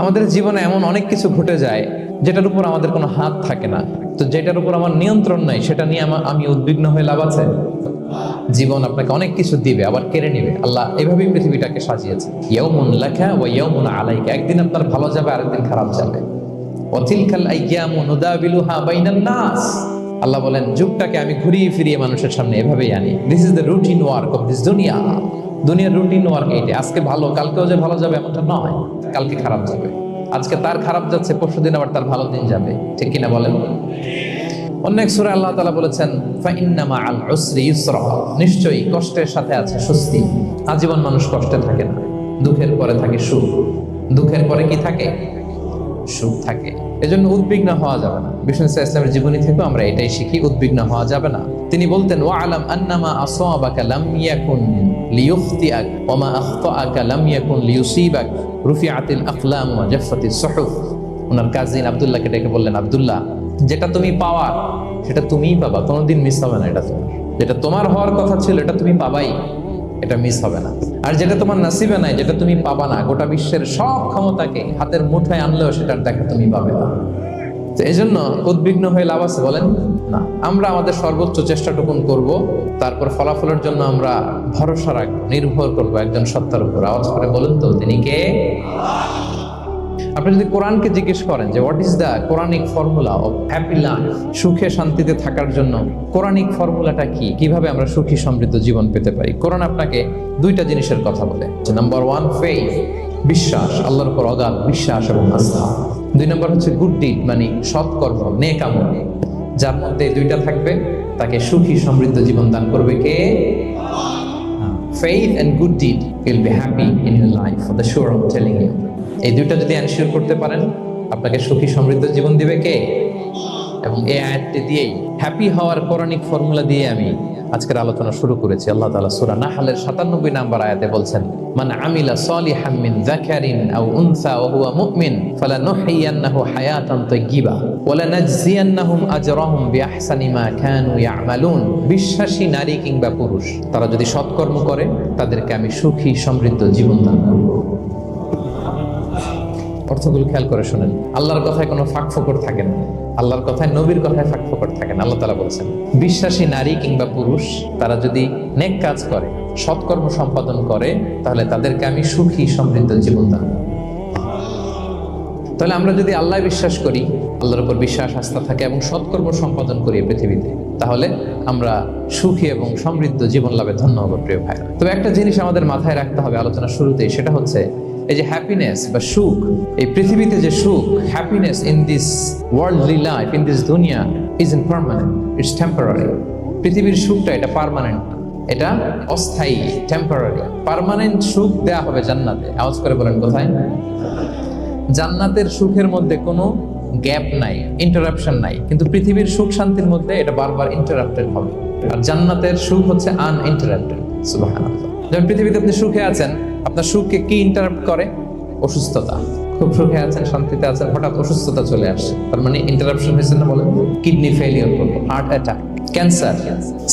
আমাদের জীবনে এমন অনেক কিছু ঘটে যায় যেটার উপর আমাদের কোনো হাত থাকে না, তো যেটার উপর আমার নিয়ন্ত্রণ নাই সেটা নিয়ে আমি উদ্বিগ্ন হয়ে লাভ আছে? জীবন আপনাকে অনেক কিছু দিবে আবার কেড়ে নিবে। আল্লাহ এভাবেই পৃথিবীটাকে সাজিয়েছে, ইয়াউমুন লাকা ওয়া ইয়াউমুন আলাইকা। একদিন আপনার ভালো যাবে, আরেকদিন খারাপ যাবে। ওয়া তিলকাল আইয়ামু নুদাবিলুহা বাইনান নাস। আল্লাহ বলেন, যুগটাকে আমি ঘুরিয়ে ফিরিয়ে মানুষের সামনে এভাবেই আনি। This is the routine work of this দুনিয়া। দুনিয়ার রুটিন ওয়ার্ক এইটা। আজকে ভালো, কালকেও যে ভালো যাবে এমনটা নয়, কালকে খারাপ যাবে। আজকে তার খারাপ যাচ্ছে, পরশুদিন আবার তার ভালো দিন যাবে, ঠিক কিনা বলেন? অন্য এক সূরায় আল্লাহ তাআলা বলেছেন, ফাইন্না মাআল উসরি ইউসরা। নিশ্চয়ই কষ্টের সাথে আছে স্বস্তি। আজীবন মানুষ কষ্টে থাকে না, দুঃখের পরে থাকে সুখ। দুঃখের পরে কি থাকে? সুখ থাকে। এজন্য উদ্বিগ্ন হওয়া যাবে না। বিষ্ণু ইসলামের জীবনী থেকেও আমরা এটাই শিখি, উদ্বিগ্ন হওয়া যাবে না। তিনি বলতেন, ওয়ালাম আন্নামা আসাবাকা লাম ইয়াকুন লিয়ুখতিআক ওয়া মা আখতাআকা লাম ইয়াকুন লিয়ুসিবাক রুফিআতিল আকলাম ওয়া জাফফাতিস সুহুফ। ওনার কাজিন আব্দুল্লাহকে ডেকে বললেন, আব্দুল্লাহ, যেটা তুমি পাওয়ার সেটা তুমিই পাবা, কোনোদিন মিস হবে না। এটা তোমার, যেটা তোমার হওয়ার কথা ছিল এটা তুমি পাবাই, এটা মিস হবে না। আর যেটা তোমার নসিবে নাই, যেটা তুমি পাবা না, গোটা বিশ্বের সব ক্ষমতাকে হাতের মুঠোয় আনলেও সেটার দেখা তুমি পাবে না। তো এই জন্য উদ্বিগ্ন হয়ে লাভ আছে বলেন? না। আমরা আমাদের সর্বোচ্চ চেষ্টাটুকুন করব, তারপর ফলাফলের জন্য আমরা ভরসা রাখবো, নির্ভর করবো একজন সত্তার উপর। আওয়াজ করে বলুন তো, তিনি কে? আপনি যদি কোরআনকে জিজ্ঞেস করেন যে what is the Quranic formula of happy life, সুখে শান্তিতে থাকার জন্য কোরআনিক ফর্মুলাটা কি, কিভাবে আমরা সুখী সমৃদ্ধ জীবন পেতে পারি, কোরআন আপনাকে দুইটা জিনিসের কথা বলে। নাম্বার 1, ফেইথ, বিশ্বাস, আল্লাহর উপর অগাধ বিশ্বাস এবং আস্থা। 2 নম্বর হচ্ছে গুড ডিড, মানে সৎকর্ম, নেক আমল। যার মধ্যে এই দুইটা থাকবে তাকে সুখী সমৃদ্ধ জীবন দান করবে কে? Faith and good deed will be happy in your life, for the sure, I am telling you. এই দুইটা যদি এনশিওর করতে পারেন, আপনাকে সুখী সমৃদ্ধ জীবন দিবে কে? এবং এই আয়াতটি দিয়েই, হ্যাপি হওয়ার কোরআনিক ফর্মুলা দিয়ে আমি আজকের আলোচনা শুরু করেছি। আল্লাহ তাআলা সূরা নাহলের 97 নম্বর আয়াতে বলছেন, মান আমিলা সালিহাম মিন যাকারিন আও উনসা ওয়া হুয়া মুমিন ফালানুহইয়ান্নাহু হায়াতান তাইয়্যিবা ওয়া লানাজজিয়ান্নাহুম আজরাহুম বিআহসানি মা কানু ইয়ামালুন। বিশ্বাসী নারী কিংবা পুরুষ, তারা যদি সৎকর্ম করে তাদেরকে আমি সুখী সমৃদ্ধ জীবন দান করব। অর্থগুলো খেয়াল করে শুনেন। আল্লাহর কথায় কোনো ফাঁক ফোকর থাকে না, আল্লাহর কথায়, নবীর কথায় ফাঁক ফোকর থাকে না। আল্লাহ তাআলা বলছেন, বিশ্বাসী নারী কিংবা পুরুষ তারা যদি নেক কাজ করে, সৎকর্ম সম্পাদন করে, তাহলে তাদেরকে আমি সুখী সমৃদ্ধ জীবন দান। তাহলে আমরা যদি আল্লাহ বিশ্বাস করি, আল্লাহর উপর বিশ্বাস আস্থা থাকে এবং সৎকর্ম সম্পাদন করি পৃথিবীতে, তাহলে আমরা সুখী এবং সমৃদ্ধ জীবন লাভে ধন্য হব প্রিয় ভাইরা। তবে একটা জিনিস আমাদের মাথায় রাখতে হবে আলোচনা শুরুতেই, সেটা হচ্ছে এই যে হ্যাপিনেস বা সুখ, এই পৃথিবীতে যে সুখ, happiness in this worldly life, in this দুনিয়া, is in permanent, it's temporary. পৃথিবীর সুখটা এটা পার্মানেন্ট, এটা অস্থায়ী, টেম্পোরারি। পার্মানেন্ট সুখ দেয়া হবে জান্নাতে। আওয়াজ করে বলেন, কোথায়? জান্নাতের সুখের মধ্যে কোনো গ্যাপ নাই, ইন্টারাপশন নাই। কিন্তু পৃথিবীর সুখ শান্তির মধ্যে এটা বারবার ইন্টারাপ্টেড হবে। আর জান্নাতের সুখ হচ্ছে আনইন্টারাপ্টেড। সুবহানাল্লাহ। যখন পৃথিবীতে আপনি সুখে আছেন, আপনার সুখকে কি ইন্টারাপ্ট করে? অসুস্থতা। খুব সুখে আছেন, শান্তিতে আছেন, হঠাৎ অসুস্থতা চলে আসছে, তার মানে ইন্টারাপশন হয়েছে না? বলেন, কিডনি ফেলিওর করলো, হার্ট অ্যাটাক, ক্যান্সার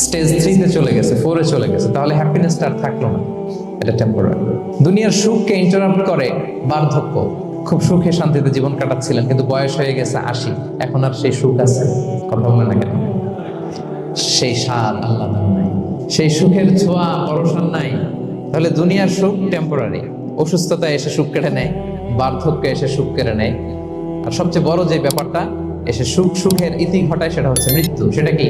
স্টেজ 3-তে চলে গেছে, 4-এ চলে গেছে, তাহলে হ্যাপিনেসটা আর থাকলো না, এটা টেম্পোরারি। দুনিয়ার সুখকে ইন্টারাপ্ট করে বার্ধক্য। খুব সুখে শান্তিতে জীবন কাটাচ্ছিলেন, কিন্তু বয়স হয়ে গেছে 80, এখন আর সেই সুখ আছে? কথা বলে না কেন? সেই স্বাদ আল্লাহ দেন নাই, সেই সুখের ছোঁয়া পরশন নাই। তাহলে দুনিয়ার সুখ টেম্পোরারি। অসুস্থতা এসে সুখ কেড়ে নেয়, বার্ধক্য এসে সুখ কেড়ে নেয়, আর সবচেয়ে বড় যে ব্যাপারটা এসে সুখের ইতি ঘটায়, সেটা হচ্ছে মৃত্যু। সেটা কি?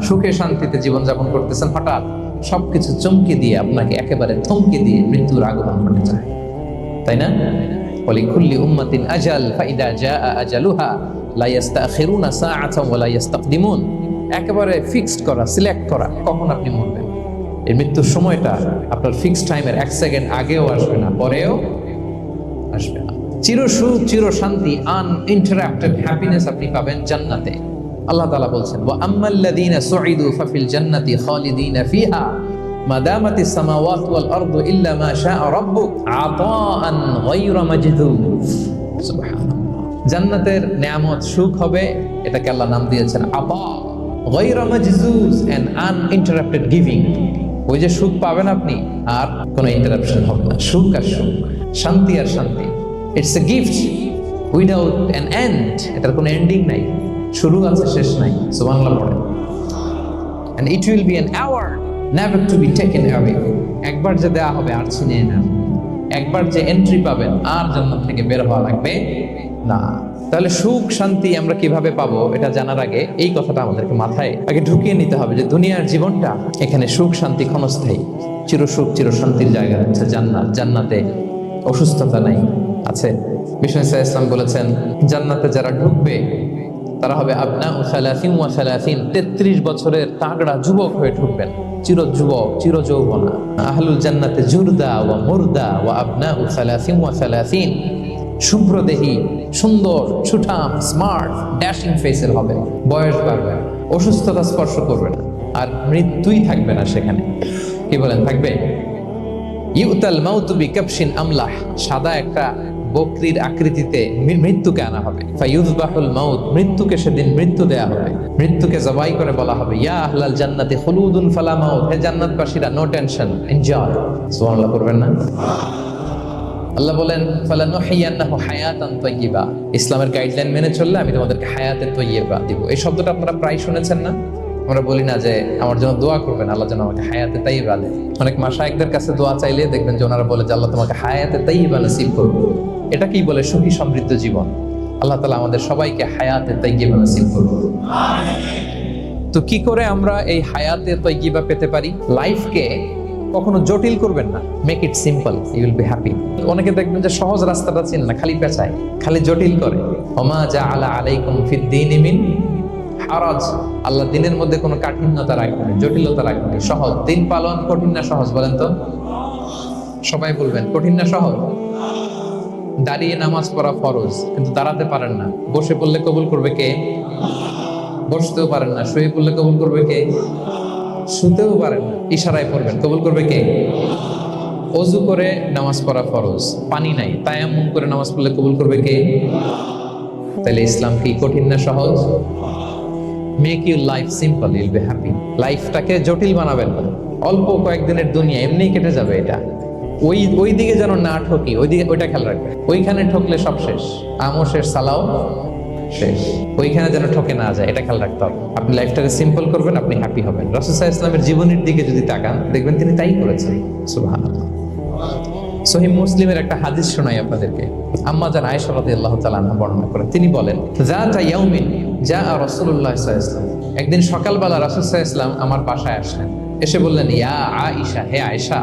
সুখে শান্তিতে জীবনযাপন করতেছেন, হঠাৎ সবকিছু চমকে দিয়ে, আপনাকে একেবারে থমকে দিয়ে মৃত্যুর আগমন ঘটে যায়, তাই না? ওয়ালিকুল্লি উম্মাতিন আজাল ফাইদা জাআ আজালুহা লা ইস্তাখিরুনা সাআতান ওয়া লা ইস্তাকদিমুন। একেবারে ফিক্সড করা, সিলেক্ট করা কখন আপনি মরবেন। এই মৃত্যুর সময়টা আপনার ফিক্সড টাইমের 1 সেকেন্ড আগেও আসবে না, পরেও আসবে না। চির সুখ, চির শান্তি, আনইন্টারাপ্টেড হ্যাপিনেস আপনি পাবেন জান্নাতে। আল্লাহ তাআলা বলছেন, ওয়া আম্মাল্লাযীনা সুঈদু ফাফিল জান্নাতি খালিদিনা ফিহা মাদামাতিস সামাওয়াতু ওয়াল আরদু ইল্লা মা শাআ রাব্বুক আতাআন গায়রা মাজদুদ। সুবহানাল্লাহ। জান্নাতের নিয়ামত, সুখ হবে, এটাকে আল্লাহ নাম দিয়েছেন আতা, গায়রা মাজদুদ, এন্ড আনইন্টারাপ্টেড গিভিং। ওই যে সুখ পাবেন আপনি, আর কোনো ইন্টারাপশন হবে না, সুখ আর সুখ। শান্তি আর শান্তি, it's a gift without an end. এটার কোনো এন্ডিং নাই, শুরু আছে শেষ নাই। সুবহানাল্লাহ পড়েন। And it will be an hour never to be taken away. একবার যে দেয়া হবে আর ছিনিয়ে না, একবার যে এন্ট্রি পাবেন আর জান্নাত থেকে বের হওয়া লাগবে না। তাহলে সুখ শান্তি আমরা কিভাবে পাবো এটা জানার আগে এই কথাটা আমাদেরকে মাথায় আগে ঢুকিয়ে নিতে হবে যে দুনিয়ার জীবনটা এখানে সুখ শান্তি ক্ষণস্থায়ী, চির সুখ চির শান্তির জায়গা হচ্ছে জান্নাত। জান্নাতে অসুস্থতা নাই, আছে। বিষ্ণু ইসলাম বলেছেন জান্নাতে যারা ঢুকবে তারা হবে আবনা ও সালাসিন ওয়া সালাসিন, 33 বছরের তাগড়া যুবক হয়ে ঢুকবেন, চির যুবক চির যৌবনা। আহলুল জান্নাতে জুরদা ওয়া মুরদা ওয়া আবনা ও সালাসিন ওয়া সালাসিন, শুভ্রদেহী, সুন্দর, সুঠাম, স্মার্ট, ড্যাশিং ফেসের হবে। বয়স বাড়বে, অসুস্থতা স্পর্শ করবে না, আর মৃত্যুই থাকবে না সেখানে। কি বলেন, থাকবে? ইউতাল মাউতু বিকাবশিন আমলাহ, সাদা একটা বকরির আকৃতিতে মৃত্যুকে আনা হবে। ফায়ুযবাহুল মাউত, মৃত্যুকে সেদিন মৃত্যু দেয়া হবে। মৃত্যুকে জবাই করে বলা হবে ইয়া আহলাল জান্নাতি খুলুদুন ফালা মাউত, হে জান্নাতবাসীরা নো টেনশন, এনজয়। সুবহানাল্লাহ করবেন না? আল্লাহ বলেন ফালানুহিয়ান্নাহু হায়াতান তাইয়্যিবা, ইসলামের গাইডলাইন মেনে চললে আমি তোমাদেরকে হায়াতে তাইয়্যিবা দিব। এই শব্দটা আপনারা প্রায় শুনেছেন না? আমরা বলি না যে আমার জন্য দোয়া করবেন, আল্লাহ যেন আমাকে হায়াতে তাইয়্যিবা দেন। অনেক মাশায়েখদের কাছে দোয়া চাইলে দেখবেন যে ওনারা বলে যে আল্লাহ তোমাকে হায়াতে তাইয়্যিবা নসিব করুন। এটা কি বলে? সুখী সমৃদ্ধ জীবন। আল্লাহ তাআলা আমাদের সবাইকে হায়াতে তাইয়্যিবা নসিব করুন। তো কি করে আমরা এই হায়াতে তাইয়্যিবা পেতে পারি? লাইফকে কখনো জটিল করবেন না, make it simple, you will be happy. অনেকে দেখবেন যে সহজ রাস্তাটা চিনে না, খালি পেঁচায়, খালি জটিল করে। ওমা জাআলা আলাইকুম ফিদ-দীনি মিন হারাজ, আল্লাহ দিনের মধ্যে কোনো কাঠিন্যতা রাখবেন, জটিলতা রাখবেন। সহজ দিন পালন, কঠিন না সহজ? বলেন তো, সবাই বলবেন কঠিন না সহজ? দাঁড়িয়ে নামাজ পড়া ফরজ, কিন্তু দাঁড়াতে পারেন না। বসে পড়লে কবুল করবে কে? বসতেও পারেন না। শুয়ে পড়লে কবুল করবে কে? শুতেও পারেন না। ইশারায় পড়বেন, কবুল করবে কে? ওযু করে নামাজ পড়া ফরজ, পানি নাই, তায়াম্মুম করে নামাজ পড়লে কবুল করবে কে? তাহলে ইসলাম কি কঠিন না সহজ? Make your life simple, Yule be happy. লাইফটাকে জটিল বানাবেন না। অল্প কয়েকদিনের দুনিয়া, এমনিই কেটে যাবে। এটা ওই দিকে যেন না ঠকি, ওইটা খেয়াল রাখবেন। ওইখানে ঠকলে সব শেষ, আমও শেষ, সালাও শেষ। ওইখানে যেন ঠকে না যায়, এটা খেয়াল রাখতে হবে। আপনি লাইফটাকে সিম্পল করবেন, আপনি হ্যাপি হবেন। রাসূল সাল্লাল্লাহু আলাইহি ওয়াসাল্লামের জীবনের দিকে যদি তাকান দেখবেন তিনি তাই করেছেন। সুবহানাল্লাহ। সহিহ মুসলিমের একটা হাদিস শোনাই আপনাদেরকে। আম্মা জান আয়েশা রাদিয়াল্লাহু তাআলা আনহা বর্ণনা করেন। তিনি বলেন যাতা ইয়াউমিন জাআ রাসূলুল্লাহ সাল্লাল্লাহু আলাইহি ওয়াসাল্লাম, একদিন সকালবেলা রাসূল সাল্লাল্লাহু আলাইহি ওয়াসাল্লাম আমার বাসায় আসলেন। এসে বললেন ইয়া আয়েশা, হে আয়েশা,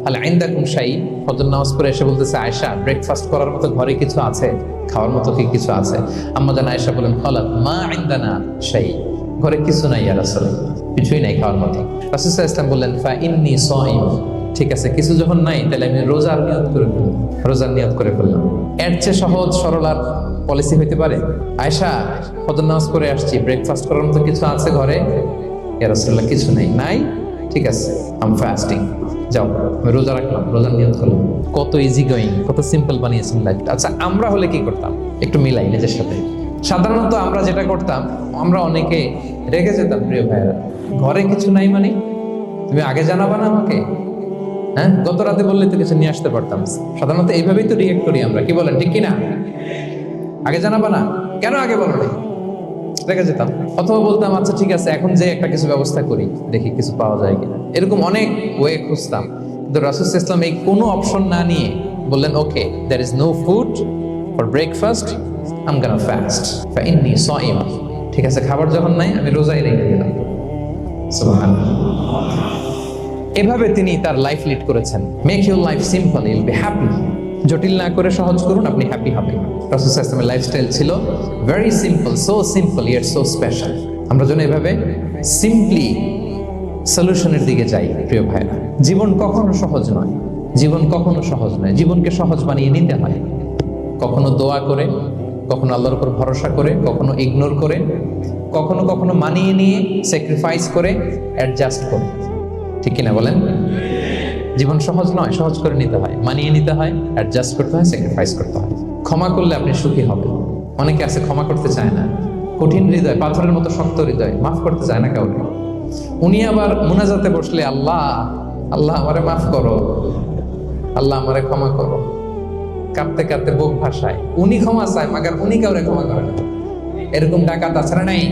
হাল ইনদাকুম শাই, ফজর নামাজ পড়ে এসে বলতেছে আয়েশা ব্রেকফাস্ট করার মতো ঘরে কিছু আছে, খাওয়ার মতো কি কিছু আছে? আম্মা জান আয়েশা বলেন ক্বালাত মা ইনদানা শাই, ঘরে কিছু নাই ইয়া রাসূলুল্লাহ, কিছুই নাই খাওয়ার মতো। রাসূল সাল্লাল্লাহু আলাইহি ওয়াসাল্লাম বললেন ফা ইন্নী সাইম, ঠিক আছে, কিছু যখন নাই তাহলে আমি রোজার নিয়ত করে ফেললাম। রোজার নিয়ত করে ফেললাম। এর চেয়ে সহজ সরল আর পলিসি হইতে পারে? আয়েশা ফজর নামাজ পড়ে আসছি, ব্রেকফাস্ট করার মতো কিছু আছে ঘরে? ইয়া রাসূলুল্লাহ কিছু নেই। নাই, ঠিক আছে, আই এম ফাস্টিং, যাও আমি রোজা রাখলাম, রোজার নিয়ত করলাম। কত ইজি গোয়িং, কত সিম্পল বানিয়েছেন লাইফটা। আচ্ছা, আমরা হলে কি করতাম? একটু মিলাই নিজের সাথে। সাধারণত আমরা যেটা করতাম, আমরা অনেকে রেগে যেতাম। প্রিয় ভাইয়েরা, ঘরে কিছু নাই মানে তুমি আগে জানাবা না আমাকে? হ্যাঁ, গত রাতে বললে তো কিছু নিয়ে আসতে পারতাম। সাধারণত এইভাবেই তো রিয়েক্ট করি আমরা, কি বলেন, ঠিক কিনা? আগে জানাবা না, কেন আগে বলো না? রেগে যেতাম। অথবা বলতাম আচ্ছা ঠিক আছে, এখন যে একটা কিছু ব্যবস্থা করি, দেখি কিছু পাওয়া যায় কিনা। এরকম অনেক ওয়ে খুঁজতাম। কিন্তু রাসূল সাল্লাল্লাহু আলাইহি ওয়াসাল্লাম এই কোনো অপশন না নিয়ে বললেন okay, there is no food for breakfast, I am gonna fast ফা ইন্নী সাইম, ঠিক আছে, খাবার যখন নাই আমি রোজাই রেখে দিলাম। সুবহানাল্লাহ। এভাবে তিনি তার লাইফ লিড করেছেন। Make your life simple, Yule be happy. জটিল না করে সহজ করুন, আপনি হ্যাপি হবেন। রাসূল সাল্লাল্লাহু আলাইহি ওয়াসাল্লামের লাইফস্টাইল ছিল very simple, so simple yet so special. আমরা যেন এভাবে সিম্পলি সলিউশনের দিকে যাই। প্রিয় ভাইরা, জীবন কখনো সহজ নয়, জীবন কখনো সহজ নয়। জীবনকে সহজ বানিয়ে নিতে হয়, কখনো দোয়া করে, কখনো আল্লাহর উপর ভরসা করে, কখনো ইগনোর করে, কখনো কখনো মানিয়ে নিয়ে, স্যাক্রিফাইস করে, অ্যাডজাস্ট করে। ঠিক কিনা বলেন? জীবন সহজ নয়, সহজ করে নিতে হয়, মানিয়ে নিতে হয়, অ্যাডজাস্ট করতে হয়, স্যাক্রিফাইস করতে হয়। ক্ষমা করলে আপনি সুখী হবেন। অনেকে আছে ক্ষমা করতে চায় না, কঠিন হৃদয়, পাথরের মতো শক্ত হৃদয়, মাফ করতে চায় না কাউকে। উনি আবার মুনাজাতে বসলে আল্লাহ আল্লাহ আমারে মাফ করো, আল্লাহ আমারে ক্ষমা করো, কাঁদতে কাঁদতে বুক ভাসায়, উনি ক্ষমা চায় মাগার উনি কাউরে ক্ষমা করে না। এরকম ডাকাত আছে না নাই?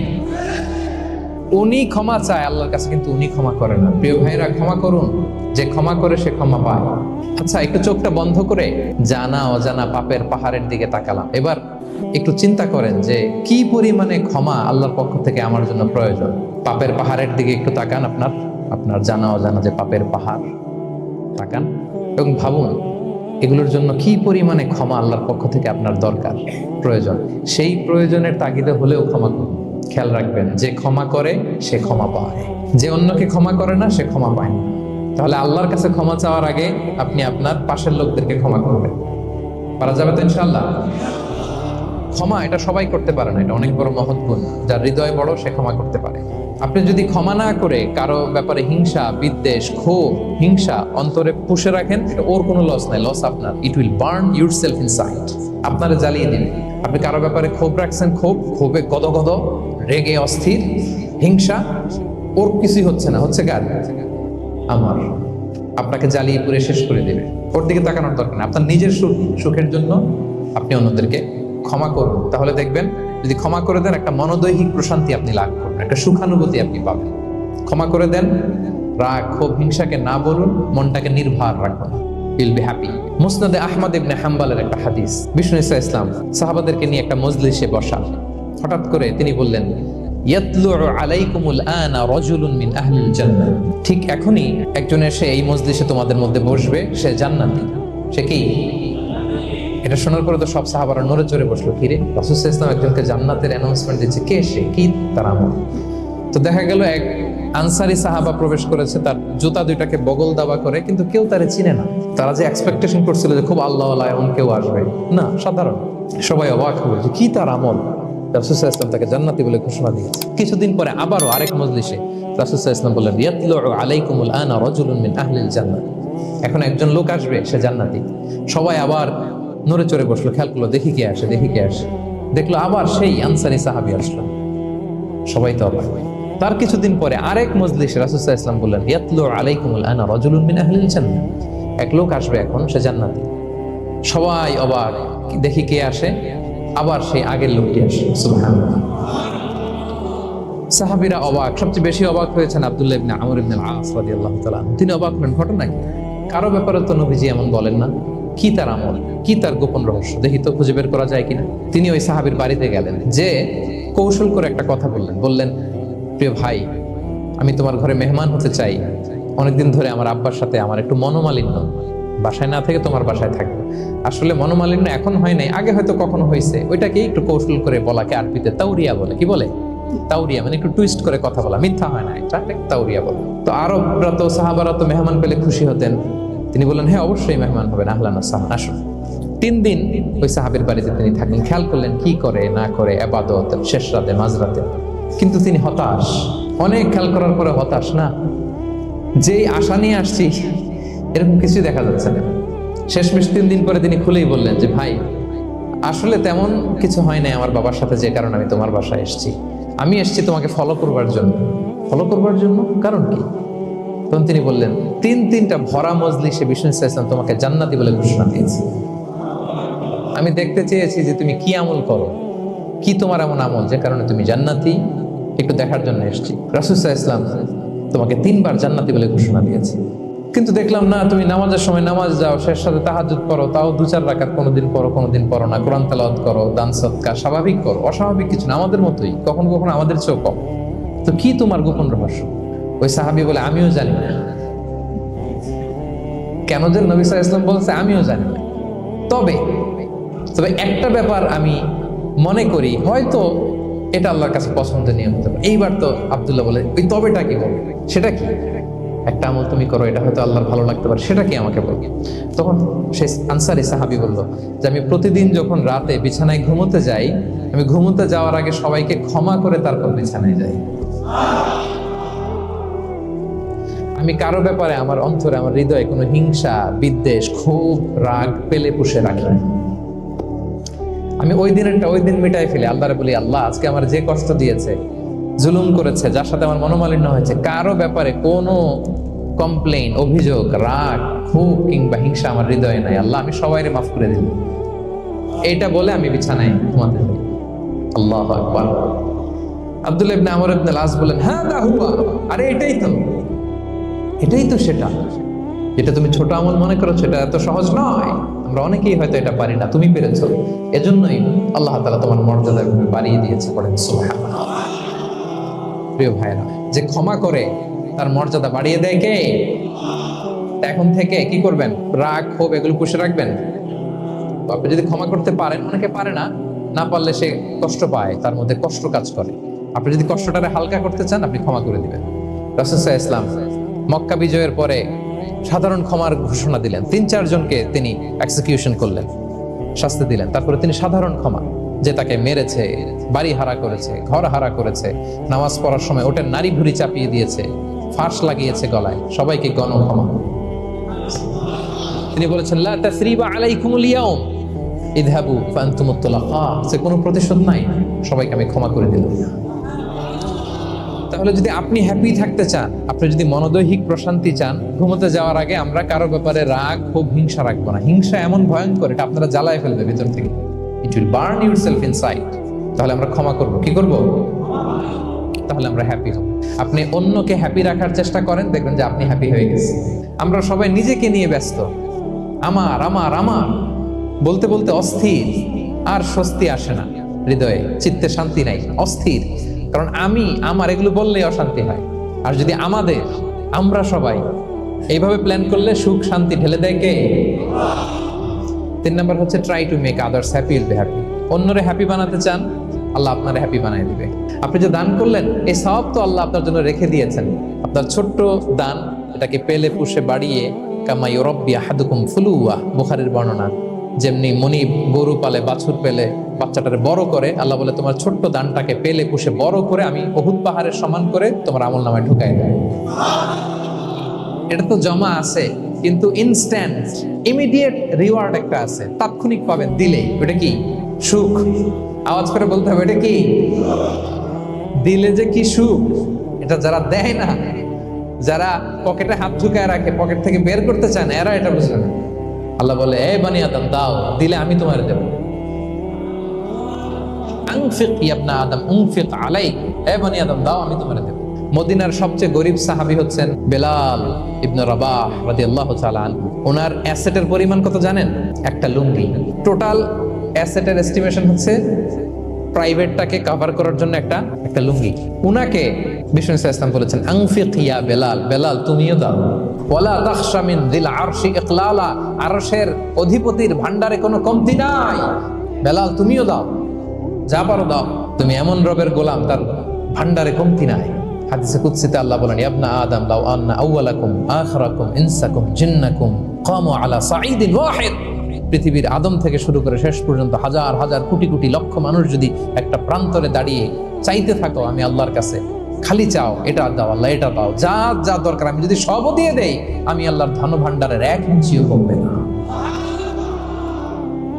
উনি ক্ষমা চায় আল্লাহর কাছে, কিন্তু উনি ক্ষমা করে না। প্রিয় ভাইরা, ক্ষমা করুন, যে ক্ষমা করে সে ক্ষমা পায়। আচ্ছা, একটু চোখটা বন্ধ করে জানা অজানা পাপের পাহাড়ের দিকে তাকালাম। এবার একটু চিন্তা করেন যে কি পরিমাণে ক্ষমা আল্লাহর পক্ষ থেকে আমার জন্য প্রয়োজন। পাপের পাহাড়ের দিকে একটু তাকান, আপনার জানা অজানা যে পাপের পাহাড়, তাকান এবং ভাবুন এগুলোর জন্য কি পরিমাণে ক্ষমা আল্লাহর পক্ষ থেকে আপনার দরকার, প্রয়োজন। সেই প্রয়োজনের তাগিদে হলেও ক্ষমা করুন। খেয়াল রাখবেন, যে ক্ষমা করে সে ক্ষমা পায়, যে অন্যকে ক্ষমা করে না সে ক্ষমা পায় না। তাহলে আল্লাহর কাছে ক্ষমা চাওয়ার আগে আপনি আপনার পাশের লোকদেরকে ক্ষমা করবেন। পারা যাবে তো ইনশাআল্লাহ? ক্ষমা এটা সবাই করতে পারে না, এটা অনেক বড় মহৎ গুণ। যার হৃদয় বড় সে ক্ষমা করতে পারে। আপনি যদি ক্ষমা না করে কারো ব্যাপারে হিংসা, বিদ্বেষ, ক্ষোভ, হিংসা অন্তরে পুষে রাখেন, এটা ওর কোনো লস নাই, লস আপনার। It will burn yourself inside, আপনারে জ্বালিয়ে দিবে। আপনি কারো ব্যাপারে ক্ষোভ রাখছেন, ক্ষোভে গদগদ, রেগে অস্থির, হিংসা, ওর কিছুই হচ্ছে না, হচ্ছে কার? আমার। আপনাকে জ্বালিয়ে পুড়ে শেষ করে দেবে। ওর দিকে তাকানোর দরকার নেই। আপনার নিজের সুখের জন্য আপনি অন্যদেরকে ক্ষমা করুন। তাহলে দেখবেন, যদি ক্ষমা করে দেন, একটা মনোদৈহিক প্রশান্তি আপনি লাভ করবেন, একটা সুখানুভূতি আপনি পাবেন। ক্ষমা করে দেন, রাগ, ক্ষোভ, হিংসাকে না বলুন, মনটাকে নির্ভর রাখুন, ইউল বি হ্যাপি। মুসনাদে আহমদ ইবনে হাম্বালের একটা হাদিস, বিষ্ণু ইসা ইসলাম সাহাবাদেরকে নিয়ে একটা মজলিসে বসা। হঠাৎ করে তিনি বললেন, ইয়াতলু আলাইকুমুল আনা রাজুলুন মিন আহলিল জান্নাহ। ঠিক এখনই একজন এসে এই মজলিসে তোমাদের মধ্যে বসবে, সে জান্নাতি। সে কি? এটা শোনার পরে তো সব সাহাবারা নড়ে চড়ে বসলো। কিরে, রাসূল সাল্লাল্লাহু আলাইহি ওয়াসাল্লাম একজনকে জান্নাতের অ্যানাউন্সমেন্ট দিচ্ছে, কে সে, কি তার আমল? তো দেখা গেল এক আনসারি সাহাবা প্রবেশ করেছে, তার জুতা দুইটাকে বগল দাবা করে, কিন্তু কেউ তারে চিনে না। তারা যে এক্সপেকটেশন করছিল যে খুব আল্লাহওয়ালা এমন কেউ আসবে, না, সাধারণ। সবাই অবাক হবে যে কি তার আমল। রাসূল সাল্লাল্লাহু আলাইহি ওয়াসাল্লাম তাকে জান্নাতি বলে ঘোষণা দিয়েছে। কিছুদিন পরে আবারও আরেক মজলিসে রাসূল সাল্লাল্লাহু আলাইহি ওয়াসাল্লাম বললেন, ইয়াতলু আলাইকুমুল আনা রাজুলুন মিন আহলিল জান্নাহ। এখন একজন লোক আসবে, সে জান্নাতি। সবাই আবার নড়ে চড়ে বসলো, খেয়াল করলো, দেখি কে আসে। দেখলো আবার সেই আনসারি সাহাবী আসলো। সবাই তো অবাক। তার কিছুদিন পরে আরেক মজলিসে রাসূল সাল্লাল্লাহু আলাইহি ওয়াসাল্লাম বললেন, ইয়াতলু আলাইকুমুল আনা রাজুলুন মিন আহলিল জান্নাহ। এক লোক আসবে এখন, সে জান্নাতি। সবাই অবাক, দেখি কে আসে। আবার সেই আগের লোকটি আসে। সুবহানাল্লাহ। সাহাবীরা অবাক। সবচেয়ে বেশি অবাক হয়েছেন আব্দুল্লাহ ইবনে আমর ইবনে আল-আস রাদিয়াল্লাহু তাআলা। তিনি অবাক হলেন, ঘটনা কি? কারো ব্যাপারে তো নবীজি এমন বলেন না। কি তার আমল, কি তার গোপন রহস্য, দেখি তো খুঁজে বের করা যায় কিনা। তিনি ওই সাহাবীর বাড়িতে গেলেন, যে কৌশল করে একটা কথা বললেন, প্রিয় ভাই, আমি তোমার ঘরে মেহমান হতে চাই। অনেকদিন ধরে আমার আব্বার সাথে আমার একটু মনোমালিন্য, বাসায় না থেকে তোমার বাসায় থাকবে। আসলে মনোমালিন্য এখন হয় নাই, আগে হয়তো কখনো হয়েছে। ওইটাকে একটু কৌশল করে বলাকে আরবিতে তাওরিয়া বলে। কি বলে? তাওরিয়া, মানে একটু টুইস্ট করে কথা বলা, মিথ্যা হয় না, এটা তাওরিয়া বলে। তো আরবরা তো, সাহাবারা তো মেহমান পেলে খুশি হতেন। তিনি বললেন, হ্যাঁ অবশ্যই মেহমান হবেন, আহলান ওয়া সাহলান, আসুন। 3 দিন ওই সাহাবীর বাড়িতে তিনি থাকলেন। খেয়াল করলেন কি করে না করে, ইবাদত, শেষ রাতে, মাঝরাতে। কিন্তু তিনি হতাশ, অনেক খেয়াল করার পরে হতাশ। না, যেই আশা নিয়ে আসছি এরকম কিছুই দেখা যাচ্ছে না। শেষমেশ 3 দিন পরে তিনি খুলেই বললেন যে, ভাই আসলে তেমন কিছু হয় নাই আমার বাবার সাথে, যে কারণে আমি তোমার বাসায় এসেছি। আমি এসেছি তোমাকে ফলো করবার জন্য। কারণ কি? তখন তিনি বললেন, 3টা ভরা মজলিসে বিষ্ণু সাল্লাল্লাহু আলাইহি ওয়াসাল্লাম তোমাকে জান্নাতি বলে ঘোষণা দিয়েছে। আমি দেখতে চেয়েছি যে তুমি কি আমল করো, কি তোমার এমন আমল যে কারণে তুমি জান্নাতি, একটু দেখার জন্য এসেছি। রাসূল সাল্লাল্লাহু আলাইহি ওয়াসাল্লাম তোমাকে 3 বার জান্নাতি বলে ঘোষণা দিয়েছে, কিন্তু দেখলাম না, তুমি নামাজের সময় নামাজ যাও, শেষ সাথে তাহাজ্জুদ পড়ো, তাও 2-4 রাকাত, কোনোদিন পড়ো না, কোরআন তেলাওয়াত করো, দান সদকা স্বাভাবিক করো, অস্বাভাবিক কিছু না, আমাদের মতোই, কখনো কখনো আমাদের চেয়েও কম। তো কি তোমার গোপন রহস্য? ওই সাহাবী বলে, আমিও জানি না। কেন যে নবী সাল্লাল্লাহু আলাইহি ওয়াসাল্লাম বলছে আমিও জানি না, তবে একটা ব্যাপার আমি মনে করি, হয়তো এটা আল্লাহর কাছে পছন্দনীয় হতে পারে। এইবার তো আব্দুল্লাহ বলে, ওই তবেটা কি বলবে? সেটা কি? একটা আমল তুমি করো, এটা হয়তো আল্লাহর ভালো লাগতে পারে, সেটা কি আমাকে বলবে? তখন সেই আনসারী সাহাবী বলল যে, আমি প্রতিদিন যখন রাতে বিছানায় ঘুমোতে যাই, আমি ঘুমোতে যাওয়ার আগে সবাইকে ক্ষমা করে তারপর বিছানায় যাই। আমি কারো ব্যাপারে আমার অন্তরে, আমার হৃদয়ে কোনো হিংসা, বিদ্বেষ, ক্ষোভ, রাগ পেলে পুষে রাখি না। আমি ওই দিন মিটাই ফেলি। আল্লাহরে বলি, আল্লাহ আজকে আমার যে কষ্ট দিয়েছে, জুলুম করেছে, যার সাথে আমার মনোমালিন্য হয়েছে, কারো ব্যাপারে কোনো কমপ্লেইন, অভিযোগ, রাগ, ক্ষোভ কিংবা হিংসা আমার হৃদয়ে নাই। আল্লাহ আমি সবাইরে মাফ করে দিলাম, এইটা বলে আমি বিছানায় ঘুমাতে যাই। আল্লাহু আকবার। আব্দুল্লাহ ইবনে আমর ইবনে আল-আস বলেন, হাদা হুয়া, আরে এটাই তো সেটা যেটা তুমি ছোট আমল মনে করছো, এটা এত সহজ নয়। আমরা অনেকেই হয়তো এটা পারি না, তুমি পেরেছো। এজন্যই আল্লাহ তাআলা তোমার মর্যাদা বাড়িয়ে দিয়েছে। পড়েন সুবহানাল্লাহ। প্রিয় ভাইরা, যে ক্ষমা করে তার মর্যাদা বাড়িয়ে দেয় কে? এখন থেকে কি করবেন? রাগ, ক্ষোভ এগুলো পুষে রাখবেন। আপনি যদি ক্ষমা করতে পারেন, অনেকে পারে না, না পারলে সে কষ্ট পায়, তার মধ্যে কষ্ট কাজ করে। আপনি যদি কষ্টটারে হালকা করতে চান, আপনি ক্ষমা করে দিবেন। রাসূল সাল্লাল্লাহু আলাইহি ওয়াসাল্লাম মক্কা বিজয়ের পরে সাধারণ ক্ষমার ঘোষণা দিলেন। 3-4 জনকে তিনি এক্সিকিউশন করলেন, শাস্তি দিলেন। তারপরে তিনি সাধারণ ক্ষমা, যে তাকে মেরেছে, বাড়ি হারা করেছে, ঘর হারা করেছে, নামাজ পড়ার সময় ওটার নারী ভুঁড়ি চাপিয়ে দিয়েছে, ফাঁস লাগিয়েছে গলায়, সবাইকে গণ ক্ষমা। তিনি বলেছেন, লা তাসরিবা আলাইকুমুল ইয়াউম ইযহাবু ফাআনতুমুত তুলাকা, সে কোনো প্রতিশোধ নাই, সবাইকে আমি ক্ষমা করে দিলাম। তাহলে যদি আপনি হ্যাপি থাকতে চান, আপনি যদি মনোদৈহিক প্রশান্তি চান, ঘুমোতে যাওয়ার আগে আমরা কারো ব্যাপারে রাগ, ক্ষোভ, হিংসা রাখবো না। হিংসা এমন ভয়ঙ্কর, এটা আপনারা জ্বালায় ফেলবে ভিতর থেকে। It will burn yourself inside. তাহলে আমরা ক্ষমা করব, কি করব? তাহলে আমরা হ্যাপি হব। আপনি অন্যকে হ্যাপি রাখার চেষ্টা করেন, দেখবেন যে আপনি হ্যাপি হয়ে গেছেন। আমরা সবাই নিজেকে নিয়ে ব্যস্ত, আমার আমার আমার বলতে বলতে অস্থির, আর স্বস্তি আসে না হৃদয়ে, চিত্তে শান্তি নাই, অস্থির। কারণ আমি আমার এগুলো বললেই অশান্তি হয়। আর যদি আমাদের, আমরা সবাই এইভাবে প্ল্যান করলে সুখ শান্তি ঢেলে দেয় কে? 3 নাম্বার হচ্ছে try to make others happy will be happy. অন্যরে হ্যাপি বানাতে চান, আল্লাহ আপনারে হ্যাপি বানিয়ে দিবে। আপনি যে দান করলেন, এই সওয়াব তো আল্লাহ আপনার জন্য রেখে দিয়েছেন। আপনার ছোট্ট দান, এটাকে পেলে পুষে বাড়িয়ে, কামা ইউরাব্বি আহাদুকুম ফুলুয়া, বুখারীর বর্ণনা, যেমনি মনিব গরু পালে, বাছুর পেলে বাচ্চাটারে বড় করে, আল্লাহ বলে তোমার ছোট্ট দানটাকে পেলে পুষে বড় করে আমি উহুদ পাহাড়ের সমান করে তোমার আমলনামায় ঢুকাই দেব। এটা তো জমা আছে, কিন্তু ইনস্ট্যান্ট ইমিডিয়েট রিওয়ার্ড একটা আছে, তাৎক্ষণিক পাবেন দিলেই। ওটা কি? সুখ। আওয়াজ করে বলতে হবে, এটা কি? দিলে যে কি সুখ, এটা যারা দেয় না, যারা পকেটে হাত ঢুকায় রাখে, পকেট থেকে বের করতে চায় না, এরা এটা বুঝবে না। আল্লাহ বলে, এ বানি আদম দাও, দিলে আমি তোমার দেব। আনফিক ইয়া ইবনা আদম উনফিক আলাইক, এ বানি আদম দাও, আমি তোমার দেব। মদিনার সবচেয়ে গরিব সাহাবী হচ্ছেন বেলাল ইবনে রাবাহ রাদিয়াল্লাহু তাআলা আনহু। ওনার অ্যাসেটের পরিমাণ কত জানেন? একটা লুঙ্গি। টোটাল অ্যাসেটের এস্টিমেশন হচ্ছে প্রাইভেটটাকে কভার করার জন্য একটা লুঙ্গি। উনাকে বিষ্ণু ইসলাম বলেছেন, আনফিক ইয়া বেলাল, বেলাল তুমিও দাও। ওয়ালা তাখশা মিন যিল আরশি ইকলালা, আরশের অধিপতির ভান্ডারে কোনো কমতি নাই, বেলাল তুমিও দাও, যা পারো দাও। তুমি এমন রবের গোলাম, তার ভান্ডারে কমতি নাই। হাদিসে কুদসিতে আল্লাহ বলেন, ইবনা আদম লাউ আন্না আউওয়ালাকুম আখিরাকুম ইনসাকুম জিন্নাকুম কামু আলা সাঈদিন ওয়াহিদ, পৃথিবীর আদম থেকে শুরু করে শেষ পর্যন্ত হাজার হাজার কোটি কোটি লক্ষ মানুষ যদি একটা প্রান্তরে দাঁড়িয়ে চাইতে থাকো আমি আল্লাহর কাছে, খালি চাও এটা দাও আল্লাহ, এটা দাও, যা যা দরকার আমি যদি সবও দিয়ে দেই, আমি আল্লাহর ধন ভান্ডারের 1 ইঞ্চিও কমবে না।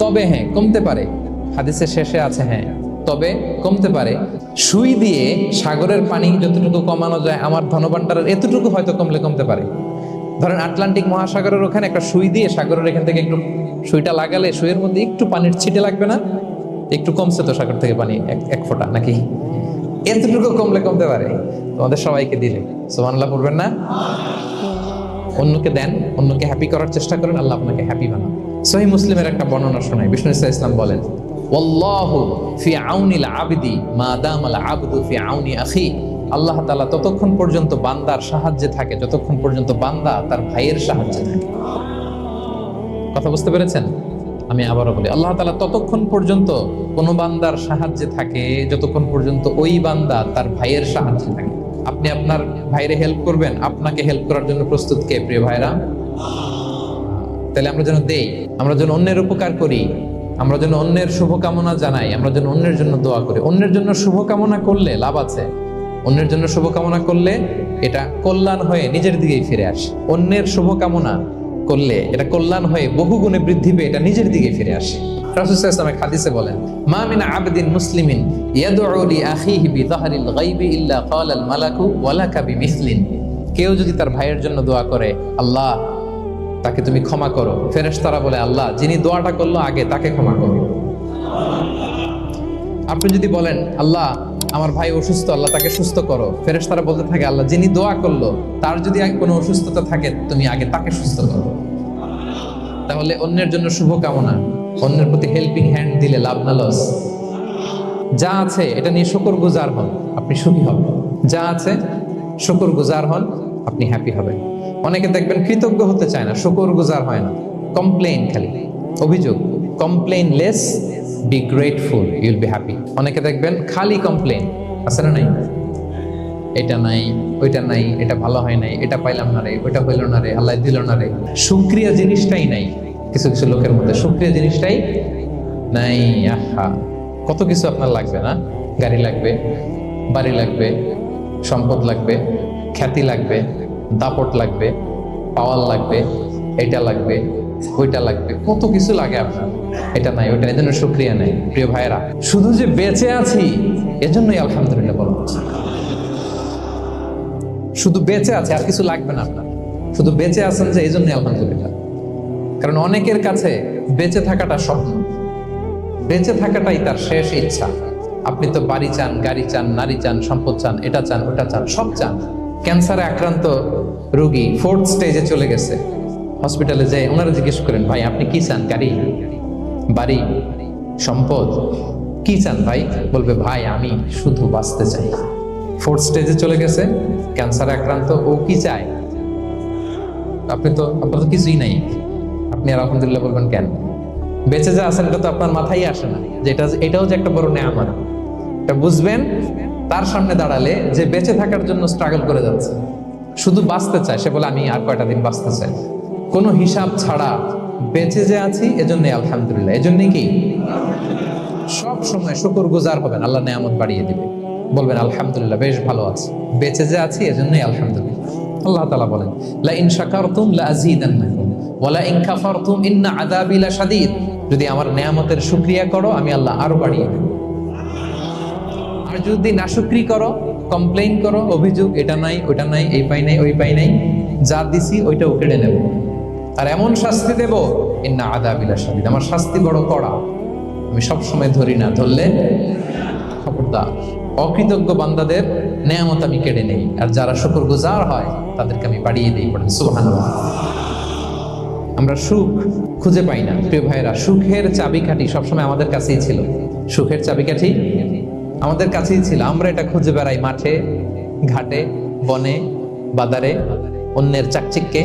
তবে হ্যাঁ, কমতে পারে। হাদিসের শেষে আছে, হ্যাঁ তবে কমতে পারে। সুই দিয়ে সাগরের পানি যতটুকু কমানো যায়, আমার ধনভাণ্ডারের এতটুকু হয়তো কমতে পারে। ধরেন আটলান্টিক মহাসাগরের ওখানে একটা সুই দিয়ে সাগরের এখান থেকে একটু সুইটা লাগালে সুইয়ের মধ্যে একটু পানির ছিটে লাগবে না? একটু কমছে তো সাগর থেকে পানি, এক ফোঁটা নাকি? এতটুকু কমতে পারে। তোমাদের সবাইকে দিলে সুবহানাল্লাহ পড়বেন না? অন্যকে দেন, অন্যকে হ্যাপি করার চেষ্টা করেন, আল্লাহ আপনাকে হ্যাপি বানান। সহিহ মুসলিমের একটা বর্ণনা শোনায়, বিষ্ণু ইসলাম বলেন, ওয়াল্লাহু ফি আউনিল আবদি মা দামাল আবদু ফি আউনি আখি। আল্লাহ তাআলা ততক্ষণ পর্যন্ত বান্দার সাহায্যে থাকে যতক্ষণ পর্যন্ত বান্দা তার ভাইয়ের সাহায্যে থাকে। কথা বুঝতে পেরেছেন? আমি আবারও বলি, আল্লাহ তাআলা ততক্ষণ পর্যন্ত কোন বান্দার সাহায্যে থাকে যতক্ষণ পর্যন্ত ওই বান্দা তার ভাইয়ের সাহায্যে থাকে। আপনি আপনার ভাইরে হেল্প করবেন, আপনাকে হেল্প করার জন্য প্রস্তুত কে? প্রিয় ভাইরা, তাহলে আমরা যেন দেই, আমরা যেন অন্যের উপকার করি, আমরা যেন অন্যের শুভকামনা জানাই, আমরা যেন অন্যের জন্য দোয়া করি। অন্যের জন্য শুভকামনা করলে লাভ আছে। অন্যের জন্য শুভকামনা করলে এটা কল্যাণ হয়ে নিজের দিকেই ফিরে আসে। অন্যের শুভকামনা করলে এটা কল্যাণ হয়ে বহু গুণে বৃদ্ধি পেয়ে এটা নিজের দিকে ফিরে আসে। রাসূল সাল্লাল্লাহু আলাইহি ওয়াসাল্লাম হাদিসে বলেন, মা মিন আবদিন মুসলিমিন ইয়াদউ লি আখিহি বিযাহরিল গায়বি ইল্লা ক্বালাল মালাকু ওয়া লাকা বিমিসলিন। কেউ যদি তার ভাইয়ের জন্য দোয়া করে, আল্লাহ তাকে তুমি ক্ষমা করো, ফেরেশতারা বলে আল্লাহ যিনি দোয়াটা করলো আগে তাকে ক্ষমা করো। আপনি যদি বলেন আল্লাহ আমার ভাই অসুস্থ, আল্লাহ তাকে সুস্থ করো, ফেরেশতারা বলতে থাকে আল্লাহ যিনি দোয়া করলো তার যদি কোনো অসুস্থতা থাকে তুমি আগে তাকে সুস্থ করো। তাহলে অন্যের জন্য শুভকামনা, অন্যের প্রতি হেল্পিং হ্যান্ড দিলে লাভ না লস? যা আছে এটা নিয়ে শুকরগুজার হন, আপনি সুখী হবেন। যা আছে শুকরগুজার হন, আপনি হ্যাপি হবেন। অনেকে দেখবেন কৃতজ্ঞ হতে চায় না, শুকরগুজার হয় না, কমপ্লেইন, খালি অভিযোগ। Complain less, be grateful, Yule be happy. অনেকে দেখবেন খালি কমপ্লেইন, আছে না নাই? এটা নাই, ওইটা নাই, এটা ভালো হয় নাই, এটা পাইলাম না রে, ওইটা হইল না রে, আল্লাহ দিল না রে। শুকরিয়া জিনিসটাই নাই কিছু কিছু লোকের মধ্যে, শুকরিয়া জিনিসটাই নাই। আহা, কত কিছু আপনার লাগবে না? গাড়ি লাগবে, বাড়ি লাগবে, সম্পদ লাগবে, খ্যাতি লাগবে, দাপট লাগবে, পাওয়ার লাগবে, এটা লাগবে, ওইটা লাগবে, কত কিছু লাগে আপনার। এটা নাই, ওইটা, এজন্য শুকরিয়া নাই। প্রিয় ভাইয়েরা, শুধু যে বেঁচে আছি এজন্যই আলহামদুলিল্লাহ বলা হচ্ছে। শুধু বেঁচে আছে, আর কিছু লাগবে না আপনার, শুধু বেঁচে আছেন যে এই জন্যই আলহামদুলিল্লাহ। কারণ অনেকের কাছে বেঁচে থাকাটা স্বপ্ন, বেঁচে থাকাটাই তার শেষ ইচ্ছা। আপনি তো বাড়ি চান, গাড়ি চান, নারী চান, সম্পদ চান, এটা চান, ওটা চান, সব চান। ক্যান্সারে আক্রান্ত রোগী 4th স্টেজে চলে গেছে, হসপিটালে যায় ওনারা জিজ্ঞেস করেন ভাই আপনি কি চান? গাড়ি, বাড়ি, সম্পদ, কি চান ভাই? বলবে ভাই আমি শুধু বাঁচতে চাই। 4th স্টেজে চলে গেছে, ক্যান্সারে আক্রান্ত, ও কি চায়? আপনার তো কিছুই নাই, আপনি আর আলহামদুলিল্লাহ বলবেন কেন? বেঁচে যা আছেন এটা তো আপনার মাথায় আসে না যে এটাও যে একটা বড় নেয়ামত। এটা বুঝবেন তার সামনে দাঁড়ালে যে বেঁচে থাকার জন্য স্ট্রাগল করে যাচ্ছে, শুধু বাঁচতে চায়। সে বলে আমি আর কয়টা দিন বাঁচতে চাই, কোনো হিসাব ছাড়া বেঁচে যে আছি এজন্যই আলহামদুলিল্লাহ। এজন্যই কি সব সময় শুকরগুজার হবেন, আল্লাহ নেয়ামত বাড়িয়ে দিবে, বলবেন আলহামদুলিল্লাহ বেশ ভালো আছে, বেঁচে যে আছি এজন্যই আলহামদুলিল্লাহ। আল্লাহ তাআলা বলেন লা ইন শাকারতুম লা আযীদান্নাকুম ওয়া লা ইন কাফারতুম ইন্না আযাবি লাশাদীদ। যদি আমার নেয়ামতের শুকরিয়া করো আমি আল্লাহ আরো বাড়িয়ে দেব, আর যদি নাশুকরি করো, কমপ্লেইন করো, অভিযোগ, এটা নাই, ওটা নাই, এই পাই নাই, ওই পাই নাই, যা দিছি ওইটাও কেড়ে নেব, আর এমন শাস্তি দেব ইন্না আযাবি লাশাদীদ, আমার শাস্তি বড় কড়া, আমি সব সময় ধরি না, ধরলে খবরদার। অকৃতজ্ঞ বান্দাদের নেয়ামত আমি কেড়ে নেই, আর যারা শুকরগুজার হয় তাদেরকে আমি বাড়িয়ে দিই। পড়েন সুবহানাল্লাহ। আমরা সুখ খুঁজে পাই না প্রিয় ভাইরা, সুখের চাবিকাঠি সবসময় আমাদের কাছেই ছিল, সুখের চাবিকাঠি আমাদের কাছেই ছিল। আমরা এটা খুঁজে বেড়াই মাঠে, ঘাটে, বনে, বাজারে, অন্যের চাকচিক্যে।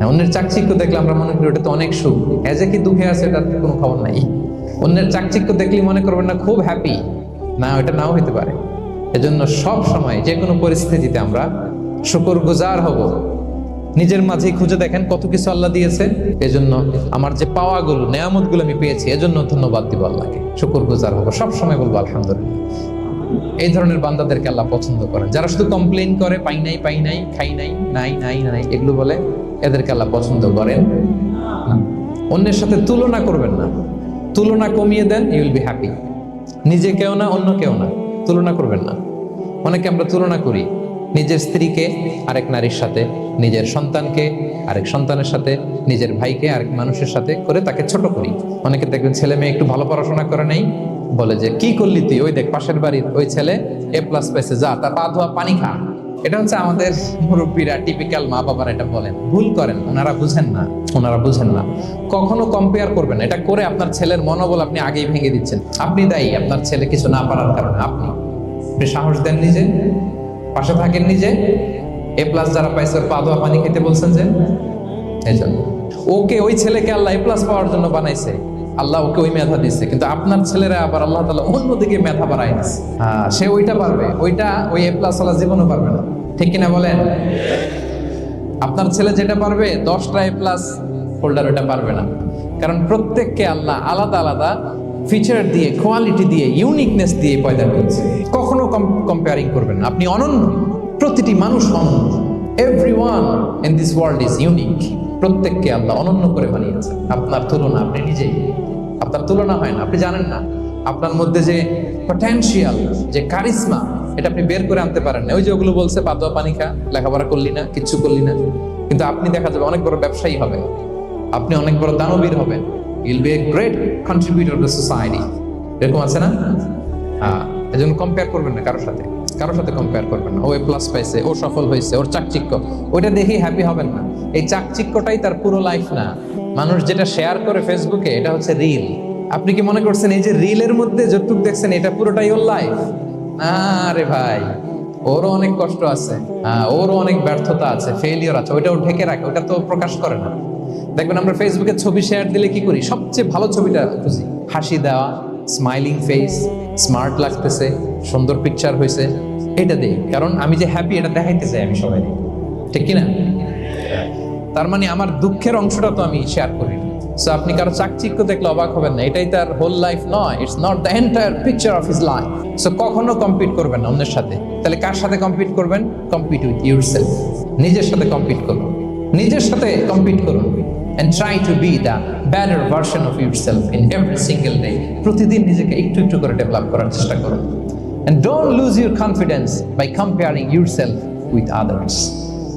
অন্যের চাকচিক্য দেখলে আমরা মনে করি ওটা তো অনেক সুখ, এজে কি দুঃখে আছে এটার কোনো খবর নাই। অন্যের চাকচিক্য দেখলে মনে করবেন না খুব হ্যাপি, না, ওটা নাও হইতে পারে। এজন্য সব সময় যে কোনো পরিস্থিতিতে আমরা শুকরগুজার হব। নিজের মাঝেই খুঁজে দেখেন কত কিছু আল্লাহ দিয়েছে, এজন্য আমার যে পাওয়াগুলো, নেয়ামতগুলো আমি পেয়েছি এজন্য ধন্যবাদ দিব আল্লাহকে, শুকরগুজার হব, সব সময় বলবো আলহামদুলিল্লাহ। এই ধরনের বান্দাদেরকে আল্লাহ পছন্দ করেন। যারা শুধু কমপ্লেইন করে পাই নাই, পাই নাই, খাই নাই, নাই নাই নাই এগুলো বলে, এদেরকে আল্লাহ পছন্দ করেন না। অন্যের সাথে তুলনা করবেন না, তুলনা কমিয়ে দেন, ইউ উইল বি হ্যাপি। নিজে কেউ না, অন্য কেউ না, তুলনা করবেন না। অনেকে আমরা তুলনা করি নিজের স্ত্রীকে আরেক নারীর সাথে, নিজের সন্তানকে আরেক সন্তানের সাথে, নিজের ভাইকে আরেক মানুষের সাথে করে তাকে ছোট করি। অনেকে দেখবেন ছেলে মেয়ে একটু ভালো পড়াশোনা করে নেই, বলে যে কি করলি তুই, ওই দেখ পাশের বাড়ির ওই ছেলে A+ পাইছে, যা তার পা ধোয়া পানি খা। এটা হচ্ছে আমাদের মুরব্বীরা, টিপিক্যাল মা বাবারা এটা বলেন, ভুল করেন, ওনারা বুঝেন না, ওনারা বুঝেন না। কখনো কম্পেয়ার করবেন, এটা করে আপনার ছেলের মনোবল আপনি আগেই ভেঙে দিচ্ছেন। আপনি দায়ী আপনার ছেলে কিছু না পারার কারণে। আপনি সাহস দেন নিজে, পাশে থাকেন নিজে। A+ যারা পাইছে ওর পা ধোয়া পানি খেতে বলছেন যে, এই জন্য ওকে, ওই ছেলেকে আল্লাহ A+ পাওয়ার জন্য বানাইছে, আল্লাহ ওকে ওই মেধা দিচ্ছে, কিন্তু আপনার ছেলেরা আবার আল্লাহ তাআলা অন্যদিকে মেধা বাড়াই দিচ্ছে। সে ওইটা পারবে, ওইটা ওই A+ আল্লাহ জীবনও পারবে না, ঠিক কিনা বলেন? আপনার ছেলে যেটা পারবে 10টা A+ হোল্ডার ওটা পারবে না, কারণ প্রত্যেককে আল্লাহ আলাদা আলাদা ফিচার দিয়ে, কোয়ালিটি দিয়ে, ইউনিকনেস দিয়ে পয়দা করেছে। কখনো কম্পেয়ারিং করবেন না, আপনি অনন্য, প্রতিটি মানুষ অনন্য। Everyone in this world is unique. প্রত্যেককে আল্লাহ অনন্য করে বানিয়েছেন। আপনার তুলনা আপনি নিজেই, আপনার তুলনা হয় না, আপনি জানেন না আপনার মধ্যে যে পটেনশিয়াল, যে কারিশমা, এটা আপনি বের করে আনতে পারেন না। ওই যে ওগুলো বলছে পাতোয়া পানি খা, লেখাপড়া করলি না, কিচ্ছু করলি না, কিন্তু আপনি দেখা যাবে অনেক বড় ব্যবসায়ী হবেন, আপনি অনেক বড় দানবীর হবেন, you'll B a great contributor two society. এরকম আছে না? হ্যাঁ, এই জন্য কম্পেয়ার করবেন না কারোর সাথে কম্পেয়ার করবেন না। ও এ প্লাস পাইছে, ও সফল হয়েছে, ওর চাকচিক্য, ওইটা দেখেই হ্যাপি হবেন না। এই চাকচিক্যটাই তার পুরো লাইফ না। মানুষ যেটা শেয়ার করে ফেসবুকে, এটা হচ্ছে রিল। আপনি কি মনে করছেন এই যে রিলের মধ্যে যতটুকু দেখছেন এটা পুরোটাই ওর লাইফ? না রে ভাই, ওরও অনেক কষ্ট আছে, ওরও অনেক ব্যর্থতা আছে, ফেলিওর আছে, ওইটা ও ঢেকে রাখে, ওটা তো প্রকাশ করে না। দেখবেন আমরা ফেসবুকে ছবি শেয়ার দিলে কি করি? সবচেয়ে ভালো ছবিটা খুঁজি, হাসি দেওয়া, স্মাইলিং ফেস, স্মার্ট লাগতেছে, সুন্দর পিকচার হয়েছে, এটা দেই। কারণ আমি যে হ্যাপি এটা দেখাইতে চাই আমি সবাই, ঠিক কিনা? তার মানে আমার দুঃখের অংশটা তো আমি শেয়ার করি না। সো আপনি কারো চাকচিক্য দেখলে অবাক হবেন না, এটাই তার হোল লাইফ নয়, it's not the entire picture of his life. So কখনো কম্পিট করবেন না অন্যের সাথে। তাহলে কার সাথে কম্পিট করবেন? Compete with yourself. নিজের সাথে কম্পিট করুন, নিজের সাথে কম্পিট করুন, and try to be the better version of yourself in every single day. প্রতিদিন নিজেকে একটু একটু করে ডেভেলপ করার চেষ্টা করুন। And don't lose your confidence by comparing yourself with others.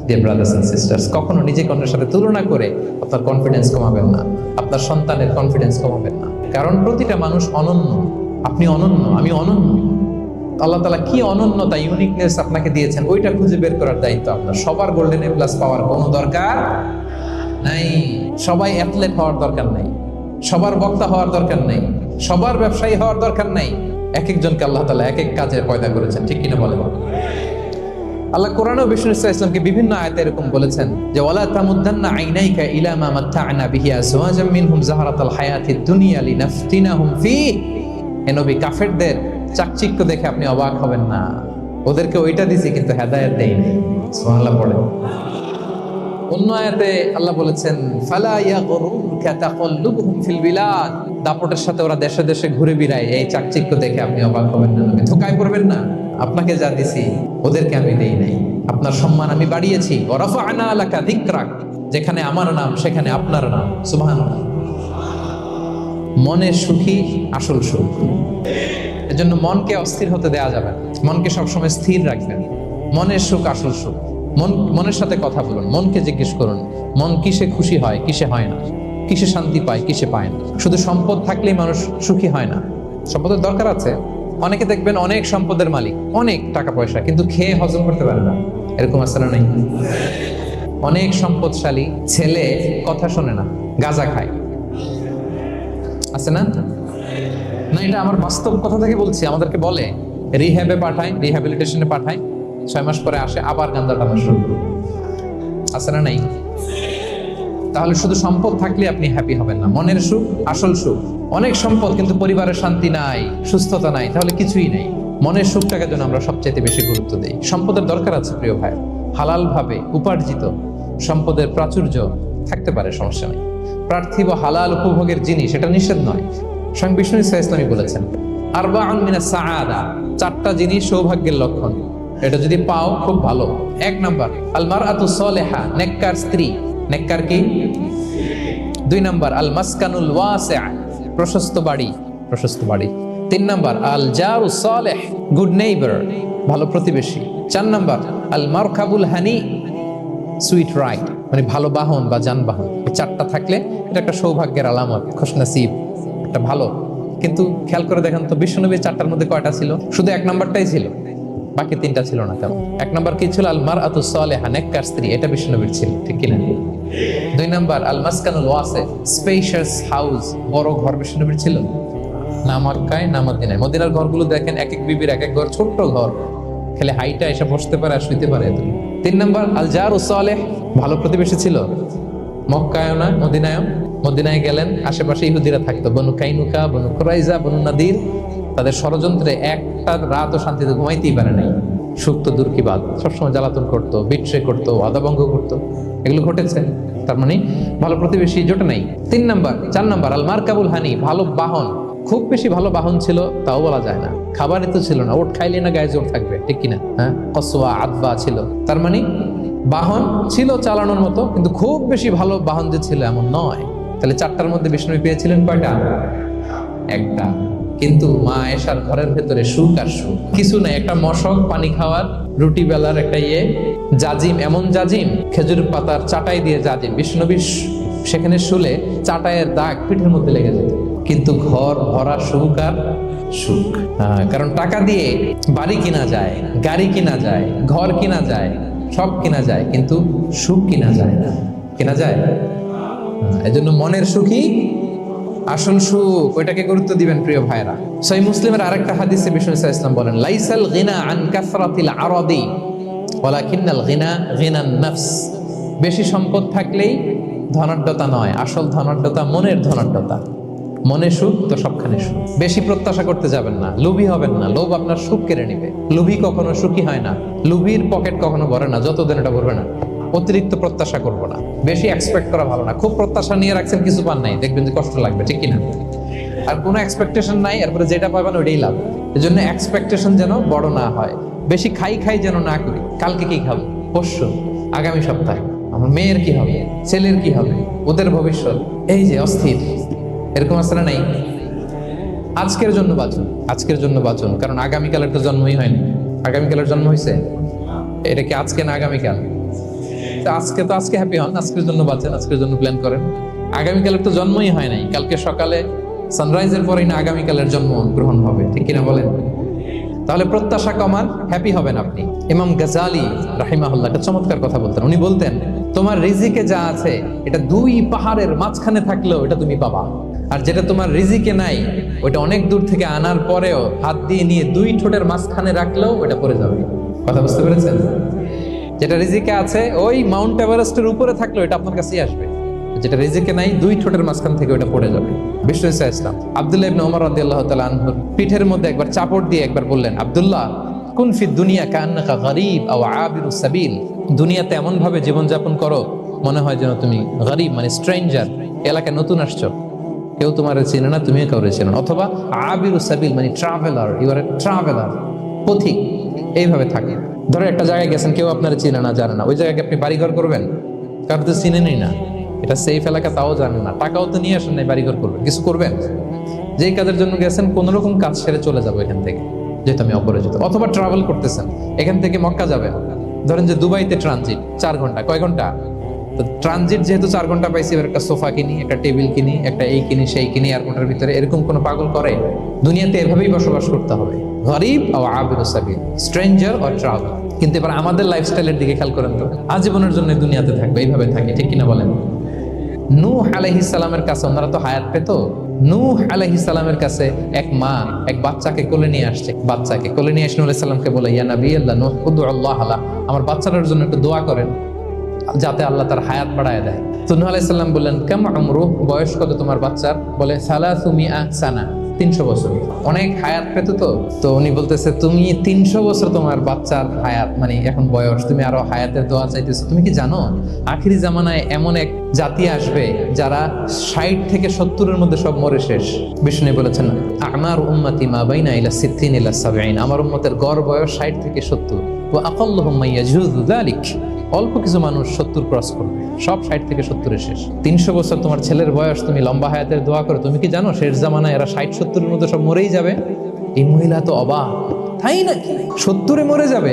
Dear brothers and sisters, কখনো নিজেকে অন্যের সাথে তুলনা করে আপনার কনফিডেন্স কমাবেন না, আপনার সন্তানের কনফিডেন্স কমাবেন না। কারণ প্রতিটা মানুষ অনন্য। আপনি অনন্য, আমি অনন্য। আল্লাহ তাআলা কি অনন্যতা, ইউনিকনেস আপনাকে দিয়েছেন, ওইটা খুঁজে বের করার দায়িত্ব আপনার। সবার গোল্ডেন এ প্লাস পাওয়ার কোনো দরকার নাই, সবাই অ্যাথলেট হওয়ার দরকার নাই, সবার বক্তা হওয়ার দরকার নাই, সবার ব্যবসায়ী হওয়ার দরকার নাই। এক একজনকে আল্লাহ তাআলা এক এক কাজের পয়দা করেছেন, ঠিক কিনা বলেন? আল্লাহ কোরআনে বিষ্ণু ইসলামকে বিভিন্ন আয়াতে এরকম বলেছেন যে ওয়ালা তামুদ্দান্না আইনাইকা ইলা মা মাত্তা'না বিহি আজওয়াজাম মিনহুম যাহারাতাল হায়াতিদ দুনিয়া লিনাফতিনাহুম ফীহ। হে নবী, কাফেরদের চাকচিক্য দেখে আপনি অবাক হবেন না, ওদেরকে ওইটা দিছি কিন্তু হেদায়েত দেইনি। সুবহানাল্লাহ পড়ে। অন্য আয়াতে আল্লাহ বলেছেন ফালা ইয়াগরুরকা তাকাল্লুবুহুম ফিল বিলাদ। দাপটের সাথে ওরা দেশে দেশে ঘুরে বেড়ায়, এই চাকচিক্য দেখে আপনি অবাক হবেন না, ধোঁকায় পড়বেন না। আপনাকে যা দিছি ওদেরকে আমি দেই নাই। আপনার সম্মান আমি বাড়িয়েছি। ওয়া রাফা'না লাকা যিকরাক, যেখানে আমার নাম সেখানে আপনার নাম। সুবহানাল্লাহ। মনে সুখী আসল সুখ। এজন্য মনকে অস্থির হতে দেয়া যাবে না, মনকে সবসময় স্থির রাখবেন। মনের সুখ আসল সুখ। মনের সাথে কথা বলুন, মনকে জিজ্ঞেস করুন মন কিসে খুশি হয়, কিসে হয় না, কিসে শান্তি পায়, কিসে পায় না। শুধু সম্পদ থাকলেই মানুষ সুখী হয় না, সম্পদের দরকার আছে। অনেকে দেখবেন অনেক সম্পদের মালিক, অনেক টাকা পয়সা, কিন্তু খেয়ে হজম করতে পারে না। এরকম আছে না? নাই? অনেক সম্পদশালী ছেলে কথা শোনে না, গাঁজা খায়, আছে না? না, এটা আমার বাস্তব কথা থেকে বলছি। আমাদেরকে বলে রিহ্যাবে পাঠায়, রিহ্যাবিলিটেশনে পাঠায়, 6 মাস পরে আসে আবার গাঁজা টানা শুরু, আছে না? নাই? তাহলে শুধু সম্পদ থাকলে আপনি হ্যাপি হবেন না। মনের সুখ আসল সুখ। অনেক সম্পদ কিন্তু পরিবারের শান্তি নাই, সুস্থতা নাই, তাহলে কিছুই নেই। মনের সুখটাকে যেন আমরা সবচাইতে বেশি গুরুত্ব দেই। সম্পদের দরকার আছে প্রিয় ভাই, হালাল ভাবে উপার্জিত সম্পদের প্রাচুর্য থাকতে পারে, সমস্যা নেই। পার্থিব হালাল উপভোগের জিনিস, এটা নিষেধ নয়। স্বয়ং বিষ্ণু ইসলামী বলেছেন আরবাউন মিনাস সাআদা, 4টা জিনিস সৌভাগ্যের লক্ষণ। এটা যদি পাও খুব ভালো। 1 নাম্বার আল মারআতু সালিহা, নেককার স্ত্রী। নেককার কি? 2 নাম্বার আল মাসকানুল ওয়াসি', প্রশস্ত বাড়ি, প্রশস্ত বাড়ি। 3 নাম্বার আল জারু সালিহ, গুড নেইবার, ভালো প্রতিবেশী। 4 নাম্বার আল মারকাবুল হানি, সুইট রাইড, মানে ভালো বাহন বা যানবাহন। এই 4টা থাকলে এটা একটা সৌভাগ্যের আলামত, খুশনসিব, একটা ভালো। কিন্তু খেয়াল করে দেখেন তো বিশ্বনবী 4টার মধ্যে কয়টা ছিল? শুধু 1 নাম্বারটাই ছিল, বাকি 3টা ছিল না। কেমন? 1 নাম্বার কি ছিল? আল মারআতু সালিহা, নেককার স্ত্রী, এটা বিশ্বনবীর ছিল, ঠিক কিনা? 2 নাম্বার আল মাসকানুল ওয়াসি', স্পেশিয়াস হাউস, বড় ঘর, বিশ্বনবীর ছিল না? মক্কায় না মদিনায়? মদিনার ঘরগুলো দেখেন এক এক বিবির এক এক ঘর, ছোট্ট ঘর, খেলে হাইটা এসে বসতে পারে আর শুইতে পারে। 3 নাম্বার আল জারু সালিহ, ভালো প্রতিবেশী ছিল। মক্কায় না মদিনায়? মদিনায় গেলেন, আশেপাশে ইহুদিরা থাকতো, বনু কাইনুকা, বনু কুরাইজা, বনু নাদির। তাদের ষড়যন্ত্রে একটা রাতও শান্তিতে ঘুমাইতেই পারে নাই। সুখ তো দূর কি বাদ, সবসময় জ্বালাতন করতো, বিট্রে করতো, আদাভঙ্গ করতো, এগুলো ঘটেছে। তার মানে ভালো প্রতিবেশী জোটে নাই। 3 নাম্বার 4 নাম্বার আল মারকাবুল হানি, ভালো বাহন। খুব বেশি ভালো বাহন ছিল তাও বলা যায় না, খাবারই তো ছিল না, ওট খাইলে না গায়ে জোর থাকবে, ঠিক কিনা? হ্যাঁ, কসওয়া আদবা ছিল। তার মানে বাহন ছিল চালানোর মতো, কিন্তু খুব বেশি ভালো বাহন যে ছিল এমন নয়। তাহলে 4টার মধ্যে বিষ্ণু পেয়েছিলেন কয়টা? 1টা। কিন্তু মা আয়েশার ঘরের ভেতরে সুখ আর সুখ, কিছু নাই, একটা মশক, পানি খাওয়ার, রুটি বেলার একটা জাজিম, এমন জাজিম, খেজুর পাতার চাটাই দিয়ে জাজিম, বিষ্ণুনবী সেখানে শুলে চাটাইয়ের দাগ পিঠের মধ্যে লেগে যেত, কিন্তু ঘর ভরা সুখ আর সুখ। কারণ টাকা দিয়ে বাড়ি কিনা যায়, গাড়ি কিনা যায়, ঘর কিনা যায়, সব কিনা যায়, কিন্তু সুখ কিনা যায় না। কিনা যায়? এজন্য মনের সুখই আসল সুখ, ওইটাকে গুরুত্ব দিবেন প্রিয় ভাইরা। সহিহ মুসলিমের আরেকটা হাদিসে বিষ্ণু সাল্লাল্লাহু আলাইহি ওয়াসাল্লাম বলেন, লাইসাল গিনা আন কাসরাতিল আরাদি ওয়ালাকিন্নাল গিনা গিনান নফস। বেশি সম্পদ থাকলেই ধনাঢ্যতা নয়, আসল ধনাঢ্যতা মনের ধনাঢ্যতা। মনে সুখ তো সবখানে সুখ। বেশি প্রত্যাশা করতে যাবেন না, লোভী হবেন না, লোভ আপনার সুখ কেড়ে নিবে। লোভী কখনো সুখী হয় না, লোভীর পকেট কখনো ভরে না, যতদিন এটা ভরবে না। অতিরিক্ত প্রত্যাশা করবো না, বেশি এক্সপেক্ট করা ভালো না। খুব প্রত্যাশা নিয়ে রাখছেন, কিছু পান নাই, দেখবেন যে কষ্ট লাগবে, ঠিক কিনা? আর কোনো এক্সপেকটেশন নাই, এরপরে যেটা পাবেন ওইটাই লাভ। এই জন্য এক্সপেকটেশন যেন বড় না হয়, বেশি খাই যেন না করি। কালকে কি খাবো, পরশু, আগামী সপ্তাহে আমার মেয়ের কি হবে, ছেলের কি হবে, ওদের ভবিষ্যৎ, এই যে অস্থির, এরকম আসলে নাই। আজকের জন্য বাঁচুন, আজকের জন্য বাঁচুন, কারণ আগামীকালের তো জন্মই হয়নি। আগামীকালের জন্ম হয়েছে, এটা কি আজকে না আগামীকাল? আজকে তো আজকে হ্যাপি হন, আজকের জন্য বাঁচেন, আজকের জন্য প্ল্যান করেন। আগামীকালের তো জন্মই হয় নাই, কালকে সকালে সানরাইজের পরেই না আগামীকালের জন্ম গ্রহণ হবে, ঠিক কিনা বলেন? তাহলে প্রত্যাশা কমান, হ্যাপি হবেন আপনি। ইমাম গাজালি রাহিমাহুল্লাহ একটা চমৎকার কথা বলতেন। উনি বলতেন, তোমার রিজিকে যা আছে এটা 2 পাহাড়ের মাঝখানে থাকলেও এটা তুমি পাবা, আর যেটা তোমার রিজিকে নাই ওইটা অনেক দূর থেকে আনার পরেও হাত দিয়ে নিয়ে 2 ঠোঁটের মাঝখানে রাখলেও ওটা পড়ে যাবে। কথা বুঝতে পেরেছেন? যেটা রিজিকে আছে ওই মাউন্ট এভারেস্টের উপরে থাকলেও এটা আপনার কাছেই আসবে, যেটা রিজিকে নাই 2 ঠোঁটের মাঝখান থেকে ওটা পড়ে যাবে। বিষ্ণু ইসলাম আব্দুল্লাহ ইবনে ওমর রাদিয়াল্লাহু তাআলা আনহুর পিঠের মধ্যে একবার চাপড় দিয়ে একবার বললেন, আব্দুল্লাহ, কুন ফি দুনিয়া কান্নাকা গরীব আও আবিরুস সাবিল। দুনিয়াতে এমন ভাবে জীবনযাপন করো মনে হয় যেন তুমি গরীব, মানে স্ট্রেঞ্জার, এলাকায় নতুন আসছো, কেউ তোমার চেনে না, তুমিও কাউরে চেনো না। অথবা আবিরুস সাবিল মানে traveller, you are a traveller, পথিক। এইভাবে থাকে। ধরো একটা জায়গায় গেছেন, কেউ আপনার চেনে না, জানে না, ওই জায়গায় আপনি বাড়িঘর করবেন, কারণ তো চিনেনই না, এটা সেফ এলাকা তাও জানেন না, টাকাও তো নিয়ে আসেন নাই, বাড়িঘর করবেন, কিছু করবেন? যেই কাজের জন্য গেছেন কোন রকম কাজ সেরে চলে যাবো এখান থেকে, যেহেতু আমি অপরিচিত। অথবা ট্রাভেল করতেছেন, এখান থেকে মক্কা যাবেন, ধরেন যে দুবাইতে ট্রানজিট 4 ঘন্টা, কয় ঘন্টা? তো ট্রানজিট যেহেতু 4 ঘন্টা পাইছি, এবার একটা সোফা কিনি, একটা টেবিল কিনি, একটা এই কিনি সেই কিনি এয়ারপোর্টের ভিতরে, এরকম কোনো পাগল করে? দুনিয়াতে এভাবেই বসবাস করতে হবে, গরীব ও আবিরুস সাবিল, স্ট্রেঞ্জার অর ট্রাভেল। কিন্তু এবার আমাদের লাইফস্টাইলের দিকে খেয়াল করেন তো, আজীবনের জন্য দুনিয়াতে থাকবে, এইভাবে থাকি, ঠিক কিনা বলেন? নূহ আলাইহিস সালামের কাছে, ওনারা তো হায়াত পেত, নূহ আলাইহিস সালামের কাছে এক মা এক বাচ্চাকে কোলে নিয়ে আসছে, বাচ্চাকে কোলে নিয়ে এসে নূহ আলাইহিস সালামকে বলে, ইয়া নবী আল্লাহ নূহ উদু আল্লাহ আলা, আমার বাচ্চাটার জন্য একটু দোয়া করেন যাতে আল্লাহ তার হায়াত বাড়ায় দেয়। তো নূহ আলাইহিস সালাম বললেন, কাম আমরুহ, বয়স কত তোমার বাচ্চার? বলে 300 সানা, 300 বছর। অনেক হায়াত পেত তো উনি বলতেছে, তুমি 300 বছর তোমার বাচ্চার হায়াত, মানে এখন বয়স, তুমি আরো হায়াতের দোয়া চাইতেছো। তুমি কি জানো আখিরি জামানায় এমন এক জাতি আসবে যারা 60 থেকে 70-এর মধ্যে সব মরে শেষ? বিষ্ণু বলেছেন, আমার উম্মতি মা বাইনা ইলা 60 ইলা 70, আমার উম্মতের গড় বয়স 60 থেকে 70। ওয়া আকাল্লুহুম মাইয়াজুযু যালিক, অল্প কিছু মানুষ 70 ক্রস করবে, সব 60 থেকে 70-এ শেষ। 300 বছর তোমার ছেলের বয়স, তুমি লম্বা হায়াতের দোয়া করো। তুমি কি জানো শেষ জামানায় এরা 60-70-এর মধ্যে সব মরেই যাবে? এই মহিলা তো অবাক, তাই নাকি 70-এ মরে যাবে?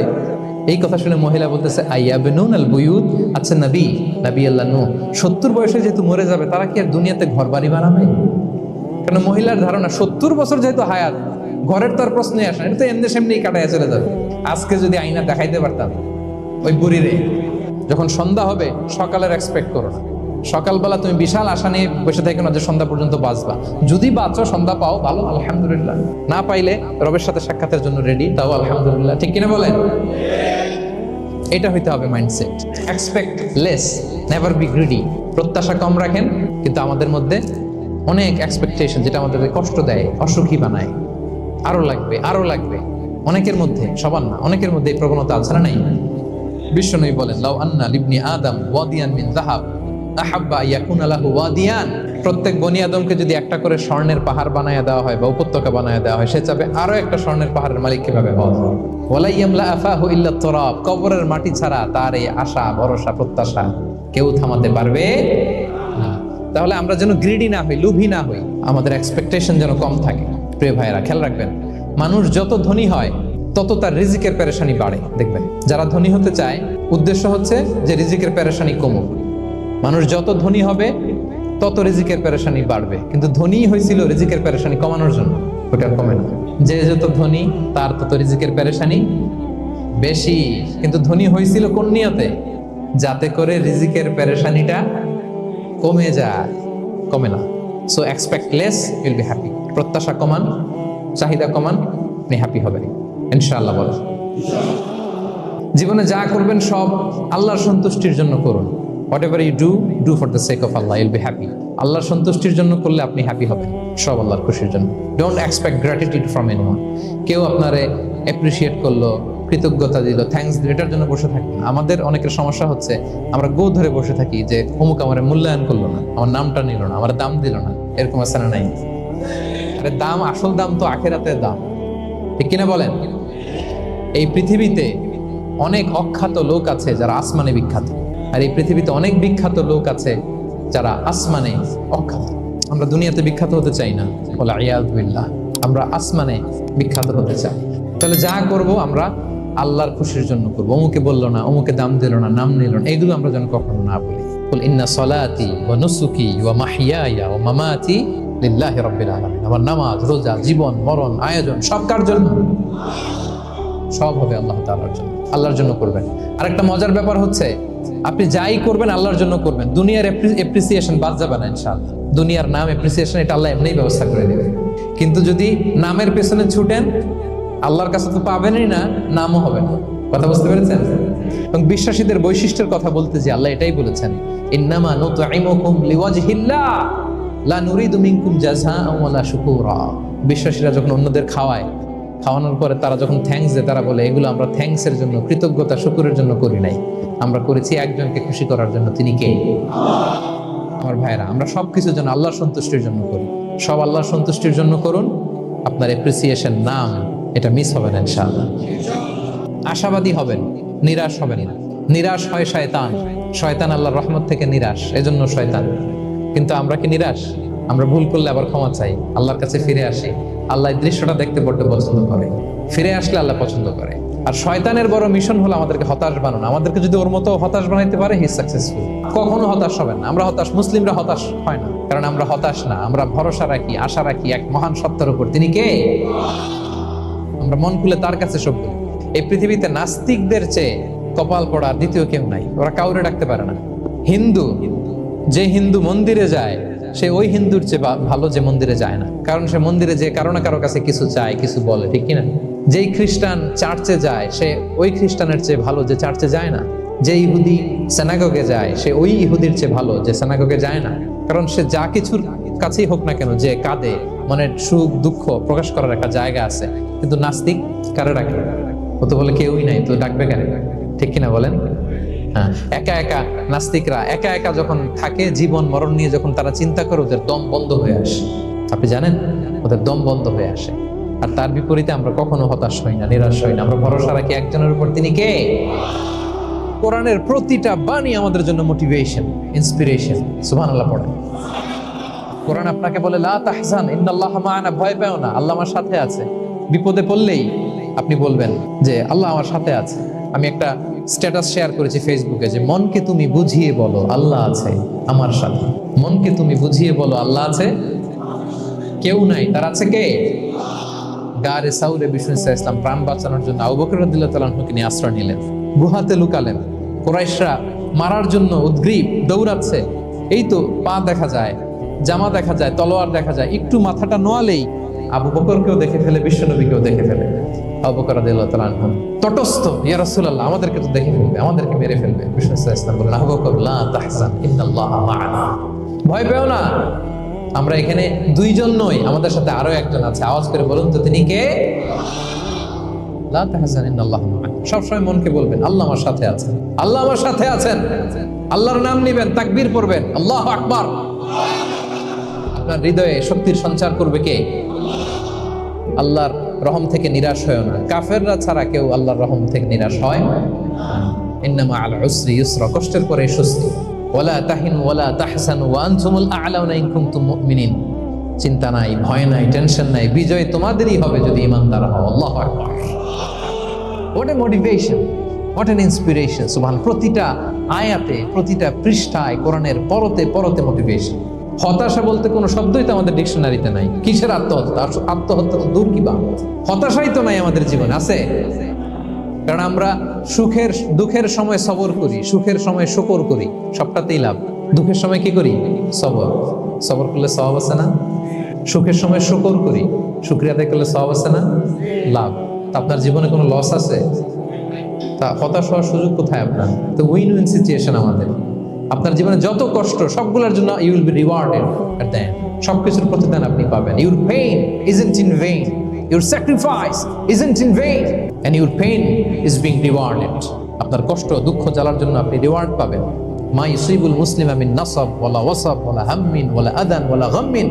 এই কথা শুনে মহিলা বলতেছে, আইয়াবনুন আল বুয়ুত, আচ্ছা নবী আল্লাহ নূহ 70 বয়সে যেহেতু মরে যাবে, তারা কি আর দুনিয়াতে ঘর বাড়ি বানাবে? কারণ মহিলার ধারণা 70 বছর যেহেতু হায়াত, ঘরের তার প্রশ্নই আসে না, এটা তো এমনি সেমনি কাটায় চলে যাবে। আজকে যদি আইনা দেখাইতে পারতাম ওই বুড়িরে, যখন সন্ধ্যা হবে সকালের এক্সপেক্ট করো না, সকালবেলা তুমি বিশাল আশা নিয়ে বসে থাকো না যে সন্ধ্যা পর্যন্ত বাঁচবা। যদি বাঁচো, সন্ধ্যা পাও, ভালো, আলহামদুলিল্লাহ। না পাইলে রবের সাথে সাক্ষাতের জন্য রেডি, তাও আলহামদুলিল্লাহ, ঠিক কিনা বলেন? এটা হইতে হবে mindset. Expect less, never be greedy. প্রত্যাশা কম রাখেন, কিন্তু আমাদের মধ্যে অনেক এক্সপেকটেশন, যেটা আমাদেরকে কষ্ট দেয়, অসুখী বানায়। আরো লাগবে, আরো লাগবে। অনেকের মধ্যে, সবার না, অনেকের মধ্যে এই প্রবণতা আছে না নাই? বিশ্বনবী বলেন, লাউ আন্না লিবনি আদম ওয়াদিয়ান মিন যাহাব আহাব্বা ইয়াকুনা লাহু ওয়াদিয়ান। প্রত্যেক বনি আদমকে যদি একটা করে স্বর্ণের পাহাড় বানায় দেওয়া হয় বা উপত্যকা বানায় দেওয়া হয়, সে চাবে আরো একটা স্বর্ণের পাহাড়ের মালিক কিভাবে হওয়া যায়। ওয়ালা ইয়ামলা আফাহু ইল্লা তুরাব, কবরের মাটি ছাড়া তার এই আশা, ভরসা, প্রত্যাশা কেউ থামাতে পারবে না। তাহলে আমরা যেন গ্রিডি না হই, লোভী না হই, আমাদের এক্সপেকটেশন যেন কম থাকে। প্রিয় ভাইয়েরা, খেয়াল রাখবেন, মানুষ যত ধনী হয় তত তার রিজিকের পেরেশানি বাড়ে। দেখবেন, যারা ধনী হতে চায় উদ্দেশ্য হচ্ছে যে রিজিকের পেরেশানি কমুক। মানুষ যত ধনী হবে তত রিজিকের পেরেশানি বাড়বে, কিন্তু ধনী হয়েছিল রিজিকের পেরেশানি কমানোর জন্য, ওটা কমে না। যে যত ধনী তার তত রিজিকের পেরেশানি বেশি, কিন্তু ধনী হয়েছিল কোন নিয়তে? যাতে করে রিজিকের পেরেশানিটা কমে যায়, কমে না। So expect less, will be happy. প্রত্যাশা কমান, চাহিদা কমান, আপনি হ্যাপি হবেন ইনশাআল্লাহ। বলেন, জীবনে যা করবেন সব আল্লাহর সন্তুষ্টির জন্য করুন। Whatever you do for the sake of Allah, you'll be happy. আল্লাহর সন্তুষ্টির জন্য করলে আপনি হ্যাপি হবেন, সব আল্লাহর খুশির জন্য। Don't expect gratitude from anyone. কেউ আপনারে অ্যাপ্রিসিয়েট করলো, কৃতজ্ঞতা দিল, থ্যাঙ্কস দিল, এটার জন্য বসে থাকবেন। আমাদের অনেকের সমস্যা হচ্ছে আমরা গো ধরে বসে থাকি যে অমুক আমার মূল্যায়ন করলো না, আমার নামটা নিল না, আমার দাম দিল না। এরকম আছে না নাই? আরে দাম, আসল দাম তো আখিরাতের দাম, ঠিক কিনা বলেন? এই পৃথিবীতে অনেক অখ্যাত লোক আছে যারা আসমানে বিখ্যাত, আর এই পৃথিবীতে অনেক বিখ্যাত লোক আছে যারা আসমানে অখ্যাত। আমরা দুনিয়াতে বিখ্যাত হতে চাই না, ওয়াল ইয়াযু বিল্লাহ, আমরা আসমানে বিখ্যাত হতে চাই। তাহলে যা করব আমরা আল্লাহর খুশির জন্য করবো। অমুকে বললো না, অমুকে দাম দিল না, নাম নিল না, এগুলো আমরা যেন কখনো না বলি। কুল ইন্না সলাতি ওয়া নুসুকি ওয়া মাহইয়ায়া ওয়া মামাতি লিল্লাহি রাব্বিল আলামিন। আমার নামাজ, রোজা, জীবন, মরণ, আয়োজন সব কার জন্য? সব হবে আল্লাহ তাআলার জন্য, আল্লাহর জন্য করবেন। আর একটা মজার ব্যাপার হচ্ছে, আপনি যাই করবেন আল্লাহর জন্য করবেন। দুনিয়ার এপ্রিসিয়েশন বাদ যাবে না ইনশাআল্লাহ। দুনিয়ার নাম এপ্রিসিয়েশন এটা আল্লাহ এমনিই ব্যবস্থা করে দেবে। কিন্তু যদি নামের পেছনে ছুটেন, আল্লাহর কাছে তো পাবেনই না, নামও হবে না। কথা বুঝতে পেরেছেন? এবং বিশ্বাসীদের বৈশিষ্ট্যের কথা বলতে যে আল্লাহ এটাই বলেছেন, ইন্নামা নুতঈমুকুম লিওয়াজহিল্লাহ লা নুরিদু মিনকুম জাযাআন ওয়ালা শুকুরা। বিশ্বাসীরা যখন অন্যদের খাওয়ানোর পরে তারা যখন থ্যাঙ্কস দেয়, তারা বলে এগুলো আমরা থ্যাঙ্কসের জন্য, কৃতজ্ঞতা শুকরের জন্য করি নাই, আমরা করেছি একজনকে খুশি করার জন্য। তিনি কে? আমার ভাইরা, আমরা সবকিছু যেন আল্লাহর সন্তুষ্টির জন্য করি। সব আল্লাহর সন্তুষ্টির জন্য করুন। আপনার এপ্রিসিয়েশন, নাম, এটা মিস হবে না ইনশাআল্লাহ। আশাবাদী হবেন, নিরাশ হবেন না। নিরাশ হয় শয়তান, শয়তান আল্লাহর রহমত থেকে নিরাশ, এজন্য শয়তান। কিন্তু আমরা কি নিরাশ? আমরা ভুল করলে আবার ক্ষমা চাই, আল্লাহর কাছে ফিরে আসি। আল্লাহ এই দৃশ্যটা দেখতে বড্ড পছন্দ করে, ফিরে আসলে আল্লাহ পছন্দ করে। আর শয়তানের বড় মিশন হলো আমাদেরকে হতাশ বানানো। আমাদেরকে যদি ওর মতো হতাশ বানাইতে পারে, হি সাকসেসফুল। কখনো হতাশ হবেন না। আমরা হতাশ, মুসলিমরা হতাশ হয় না, কারণ আমরা হতাশ না, আমরা ভরসা রাখি, আশা রাখি এক মহান সত্তার উপর। তিনি কে? আমরা মন খুলে তার কাছে সব বলি। এই পৃথিবীতে নাস্তিকদের চেয়ে কপাল পড়া দ্বিতীয় কেউ নাই। ওরা কাউরে ডাকতে পারে না। হিন্দু, যে হিন্দু মন্দিরে যায় সে ওই হিন্দুর চেয়ে ভালো যে মন্দিরে যায় না, কারণ সে মন্দিরে যে কারো না কারো কাছে কিছু চায়, কিছু বলে, ঠিক কিনা? যেই খ্রিস্টান চার্চে যায় সে ওই খ্রিস্টানের চেয়ে ভালো যে চার্চে যায় না। যে ইহুদি সিনাগগে যায় সে ওই ইহুদির চেয়ে ভালো যে সিনাগগে যায় না, কারণ সে যা কিছুর কাছেই হোক না কেন, যে কাঁদে, মনের সুখ দুঃখ প্রকাশ করার একটা জায়গা আছে। কিন্তু নাস্তিক কারে ডাকে? ও তো বলে কেউই নাই, তো ডাকবে কেন? ঠিক কিনা বলেন? হ্যাঁ, একা একা নাস্তিকরা একা একা যখন থাকে, জীবন মরণ নিয়ে যখন তারা চিন্তা করে, ওদের দম বন্ধ হয়ে আসে। আপনি জানেন, ওদের দম বন্ধ হয়ে আসে। আর তার বিপরীতে আমরা কখনো হতাশ হই না, নিরাশ হই না। আমরা ভরসা রাখি একজনের উপর, তিনি কে? কোরআনের প্রতিটা বাণী আমাদের জন্য মোটিভেশন, ইন্সপিরেশন। সুবহানাল্লাহ পড়েন। কোরআন আপনাকে বলে লা তাহজান ইন্নাল্লাহা মা'ানা, ভয় পেও না, আল্লাহ আমার সাথে আছে। বিপদে পড়লেই আপনি বলবেন যে আল্লাহ আমার সাথে আছে। আমি একটা স্ট্যাটাস শেয়ার করেছি ফেসবুকে যে মনকে তুমি বুঝিয়ে বলো আল্লাহ আছে আমার সাথে। মনকে তুমি বুঝিয়ে বলো আল্লাহ আছে, কেউ নাই, তার আছে কে? গারে সাউরে বিষ্ণু ইসলাম প্রাণ বাঁচানোর জন্য আবু বকর রাদিয়াল্লাহু তাআলা আনহুকে নিয়ে আশ্রয় নিলেন, গুহাতে লুকালেন। কুরাইশরা মারার জন্য উদ্গ্রীব, দৌড়াচ্ছে। এই তো পা দেখা যায়, জামা দেখা যায়, তলোয়ার দেখা যায়। একটু মাথাটা নোয়ালেই আবু বকরকেও দেখে ফেলে, বিশ্বনবীকেও দেখে ফেলে। আবু বকর রাদিয়াল্লাহু তাআলা আনহু তটস্থ, ইয়া রাসূলুল্লাহ, আমাদেরকে তো দেখে ফেলবে, আমাদেরকে মেরে ফেলবে। বিষ্ণু ইসলাম বললেন, আবু বকর লা তাহজান ইন্নাল্লাহা মা'ানা, ভয় পেও না, আমরা এখানে দুইজন নই, আমাদের সাথে আরো একজন আছে। আওয়াজ করে বলুন তো, তিনি কে? লা তাহজান ইন্নাল্লাহা মা'ানা। সবসময় মনকে বলবেন আল্লাহ আমার সাথে আছেন, আল্লাহ আমার সাথে আছেন। আল্লাহর নাম নিবেন, তাকবীর পড়বেন, আল্লাহু আকবার। আপনার হৃদয়ে শক্তির সঞ্চার করবে কে? আল্লাহর রহম থেকে নিরাশ হয় না। কাফেররা ছাড়া কেউ আল্লাহর রহম থেকে নিরাশ হয়। ইন্নামা আল উসরি ইউসরা, কষ্টের পরে স্বস্তি। ওয়ালা তাহিনু ওয়ালা তাহসানু ওয়া আনতুমুল আ'লাউনা ইন কুনতুম মুমিনিন। চিন্তা নাই, ভয় নাই, টেনশন নাই, বিজয় তোমাদেরই হবে যদি ইমানদার হও। আল্লাহু আকবার। What a motivation, what an inspiration. সুবহান, প্রতিটা আয়াতে, প্রতিটা পৃষ্ঠায় কোরআনের পরতে পরতে মোটিভেশন। হতাশা বলতে কোনো শব্দই তো আমাদের ডিকশনারিতে নাই। কিসের আত্মহত্যা? আত্মহত্যা তো দূর, কি বা হতাশাই তো নাই আমাদের জীবনে, আছে? কারণ আমরা সুখের দুঃখের সময় সবর করি, সুখের সময় শুকর করি, সবটাতেই লাভ। দুঃখের সময় কি করি? সবর। সবর করলে সওয়াব আছে না? সুখের সময় শুকর করি, শুকরিয়া আদায় করলে সওয়াব আছে না? লাভ। তা আপনার জীবনে কোনো লস আছে? তা হতাশ হওয়ার সুযোগ কোথায় আপনার? তো উইন উইন সিচুয়েশন আমাদের। আপনার জীবনে যত কষ্ট, সবগুলোর জন্য you will be rewarded at the end. সবকিছুর প্রতিদান আপনি পাবেন। Your pain isn't in vain, your sacrifice isn't in vain, and your pain is being rewarded. আপনার কষ্ট, দুঃখ জ্বালার জন্য আপনি রিওয়ার্ড পাবেন। মা ইউসিবুল মুসলিমা মিন নাসাব ওয়ালা ওয়াসাব ওয়ালা হাম্মিন ওয়ালা আদান ওয়ালা গাম্মিন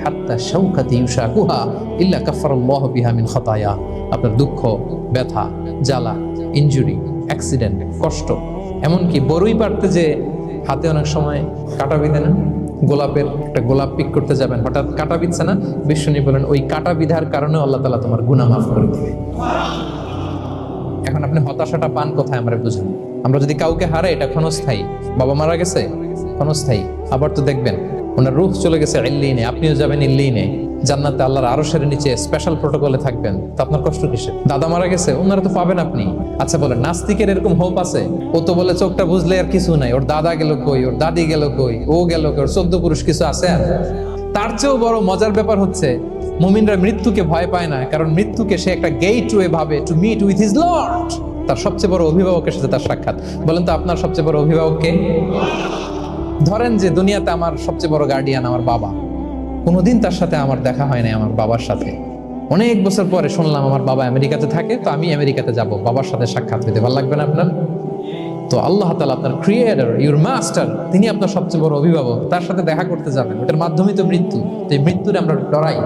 হাত্তা শাওকাতি ইউশাকুহা ইল্লা কাফারাল্লাহু বিহা মিন খাতায়া। আপনার দুঃখ, ব্যথা, জ্বালা, ইনজুরি, অ্যাক্সিডেন্ট, কষ্ট, এমনকি বড়ই পারতে যে হাতে অনেক সময় কাটা বিঁধে না, গোলাপের একটা গোলাপ পিক করতে যাবেন, হঠাৎ কাটা বিঁধছে না, বিশ্বনী বলেন ওই কাটা বিধার কারণে আল্লাহ তাআলা তোমার গুনাহ মাফ করে দিবে। এখন আপনি হতাশাটা পান কোথায় আমরা বুঝুন। আমরা যদি কাউকে হারাই, এটা ক্ষণস্থায়ী। বাবা মারা গেছে, ক্ষণস্থায়ী। আবার তো দেখবেন ওনার রূহ চলে গেছে ইল্লিনে, আপনিও যাবেন ইল্লিনে, জান্নাতে আল্লাহর আরশের নিচে স্পেশাল প্রটোকলে থাকবেন। তো আপনার কষ্ট কিসে? দাদা মারা গেছে, ওনারা তো পাবেন আপনি। আচ্ছা বলেন, নাস্তিকের এরকম হোপ আছে? ও তো বলে চোখটা বুঝলে আর কিছু নাই, ওর দাদা গেল কই, ওর দাদি গেল কই, ও গেল কই, ওর 14 পুরুষ কিছু আছে? আর তার চেয়েও বড় মজার ব্যাপার হচ্ছে, মুমিনরা মৃত্যুকে ভয় পায় না, কারণ মৃত্যুকে সে একটা গেটওয়ে ভাবে to meet with his lord. তার সবচেয়ে বড় অভিভাবকের সাথে তার সাক্ষাৎ। বলেন তো আপনার সবচেয়ে বড় অভিভাবক কে? ধরেন যে দুনিয়াতে আমার সবচেয়ে বড় গার্ডিয়ান আমার বাবা, কোনোদিন তার সাথে আমার দেখা হয় না। আমার বাবার সাথে অনেক বছর পরে শুনলাম আমার বাবা আমেরিকাতে থাকে, তো আমি আমেরিকাতে যাব, বাবার সাথে সাক্ষাৎ হইতে ভালো লাগবে না আপনার? তো আল্লাহ তাআলা আপনার ক্রিয়েটর, ইউর মাস্টার, তিনি আপনার সবচেয়ে বড় অভিভাবক, তার সাথে দেখা করতে যাবেন। ওটার মাধ্যমেই তো মৃত্যু। তো এই মৃত্যুরে আমরা ডরাই,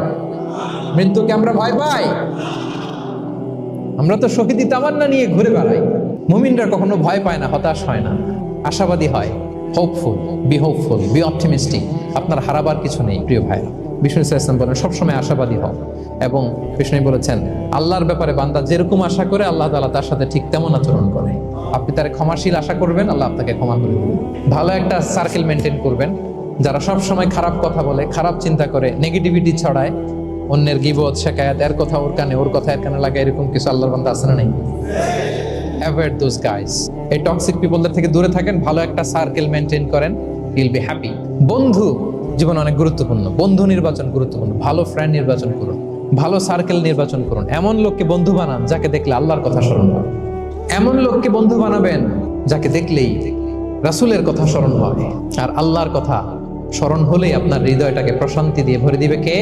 মৃত্যুকে আমরা ভয় পাই। আমরা তো শহীদি তামান্না নিয়ে ঘুরে বেড়াই। মুমিনরা কখনো ভয় পায় না, হতাশ হয় না, আশাবাদী হয়। Hopeful, B hopeful, B optimistic. আপনার হারাবার কিছু নেই প্রিয় ভাই। বিষ্ণু ইসলাম বলেন সবসময় আশাবাদী হও। এবং বিষ্ণু বলেছেন আল্লাহর ব্যাপারে বান্দা যেরকম আশা করে, আল্লাহ তাআলা তার সাথে ঠিক তেমন আচরণ করে। আপনি তার ক্ষমাশীল আশা করবেন, আল্লাহ আপনাকে ক্ষমা করে দেবেন। ভালো একটা সার্কেল মেনটেন করবেন, যারা সব সময় খারাপ কথা বলে, খারাপ চিন্তা করে, নেগেটিভিটি ছড়ায়, অন্যের গীবত, শিকায়াত, এর কথা ওর কানে, ওর কথা এর কানে লাগে, এরকম কিছু আল্লাহর বান্দা আছে না নেই? Avoid those guys. এই টক্সিক পিপলদের থেকে দূরে থাকেন, ভালো একটা সার্কেল মেনটেন করেন, ইউল বি হ্যাপি। বন্ধু জীবন অনেক গুরুত্বপূর্ণ, বন্ধু নির্বাচন গুরুত্বপূর্ণ। ভালো ফ্রেন্ড নির্বাচন করুন, ভালো সার্কেল নির্বাচন করুন। এমন লোককে বন্ধু বানান যাকে দেখলে আল্লাহর কথা স্মরণ হয়। এমন লোককে বন্ধু বানাবেন যাকে দেখলেই রাসূলের কথা স্মরণ হয়। আর আল্লাহর কথা স্মরণ হলেই আপনার হৃদয়টাকে প্রশান্তি দিয়ে ভরে দিবে কে?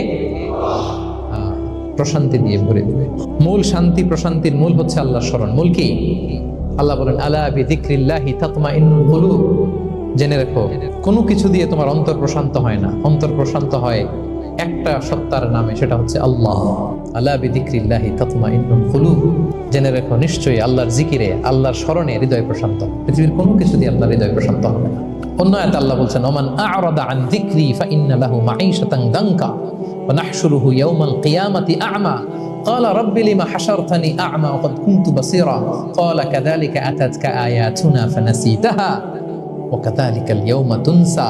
প্রশান্তি দিয়ে ভরে দিবে। মূল শান্তি, প্রশান্তির মূল হচ্ছে আল্লাহর স্মরণ। মূল কি? আল্লাহ বলেন আলা বিযিকরিল্লাহি তাতমাইন্নুল কুলুব। জেনে রেখো, কোনো কিছু দিয়ে তোমার অন্তর প্রশান্ত হয় না। অন্তর প্রশান্ত হয় একটা সত্তার নামে, সেটা হচ্ছে আল্লাহ। আলা বিযিকরিল্লাহি তাতমাইন্নুল কুলুব। জেনে রেখো, নিশ্চয়ই আল্লাহর জিকিরে, আল্লাহর স্মরণে হৃদয় প্রশান্ত। পৃথিবীর কোনো কিছু দিয়ে আপনার হৃদয় প্রশান্ত হবে না। অন্য আয়াতে আল্লাহ বলছেন ওমান আ'রাদা আন যিকরি ফাইন্না লাহু মাঈশাতান দানকা ওয়া নাহশুরুহু ইয়াওমাল কিয়ামাতি আ'মা ক্বালা রাব্বি লিমা হাশারতানি আ'মা ওয়া ক্বাদ কুনতু বাসীরা ক্বালা কাযালিকা আতাতকা আয়াতুনা ফানাসিতাহা ওয়া কাযালিকাল ইয়াওমা তুনসা।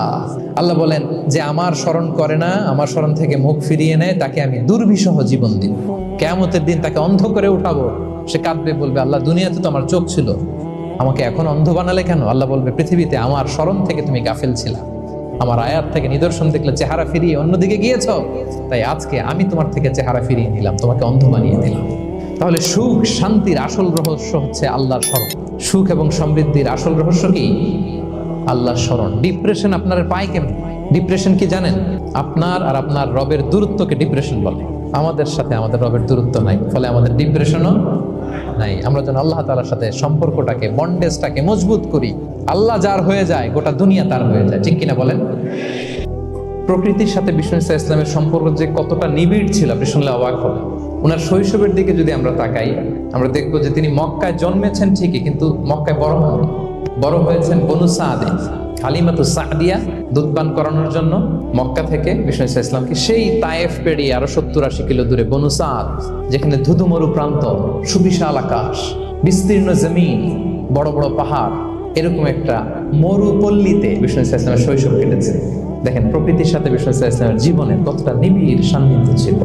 আল্লাহ বলেন যে আমার স্মরণ করে না, আমার স্মরণ থেকে মুখ ফিরিয়ে নেয়, তাকে আমি দুর্বিষহ জীবন দিব। কিয়ামতের দিন তাকে অন্ধ করে উঠাবো। সে কাঁদবে, বলবে আল্লাহ দুনিয়াতে তো আমার চোখ ছিল, আমাকে এখন অন্ধ বানালে কেন? আল্লাহ বলবে পৃথিবীতে আমার স্মরণ থেকে তুমি গাফেল ছিলা, আমার আয়াত থেকে নিদর্শন দেখলে চেহারা ফিরিয়ে অন্যদিকে গিয়েছ, তাই আজকে আমি তোমার থেকে চেহারা ফিরিয়ে নিলাম, তোমাকে অন্ধ বানিয়ে দিলাম। তাহলে সুখ শান্তির আসল রহস্য হচ্ছে আল্লাহর স্মরণ। সুখ এবং সমৃদ্ধির আসল রহস্য কি? আল্লাহর স্মরণ। ডিপ্রেশন আপনার পায় কেমন? ডিপ্রেশন কি জানেন? আপনার আর আপনার রবের দূরত্বকে ডিপ্রেশন বলে। আমাদের সাথে আমাদের রবের দূরত্ব নাই, ফলে আমাদের ডিপ্রেশনও নাই। আমরা যেন আল্লাহ তাআলার সাথে সম্পর্কটাকে, বন্ডেজটাকে মজবুত করি। আল্লাহ যার হয়ে যায়, গোটা দুনিয়া তার হয়ে যায়। ঠিক কিনা বলেন? প্রকৃতির সাথে বিষ্ণু ইসলামের সম্পর্ক যে কতটা নিবিড় ছিল, আপনি শুনলে অবাক হবেন। ওনার শৈশবের দিকে যদি আমরা তাকাই, আমরা দেখবো যে তিনি মক্কায় জন্মেছেন ঠিকই, কিন্তু মক্কায় বড় হননি। বড় হয়েছেন বনু সাদে। হালিমাতুস সাদিয়া দুধ পান করানোর জন্য মক্কা থেকে বিষ্ণু ইসলামকে সেই তায়েফ পেরিয়ে আরো 70-80 কিলো দূরে বনু সাদ, যেখানে ধুধু মরু প্রান্ত, সুবিশাল আকাশ, বিস্তীর্ণ জমিন, বড় বড় পাহাড়, এরকম একটা মরুপল্লীতে বিষ্ণু ইসলামের শৈশব কেটেছে। দেখেন প্রকৃতির সাথে বিষ্ণু ইসলামের জীবনে কতটা নিবিড় সান্নিধ্য ছিল,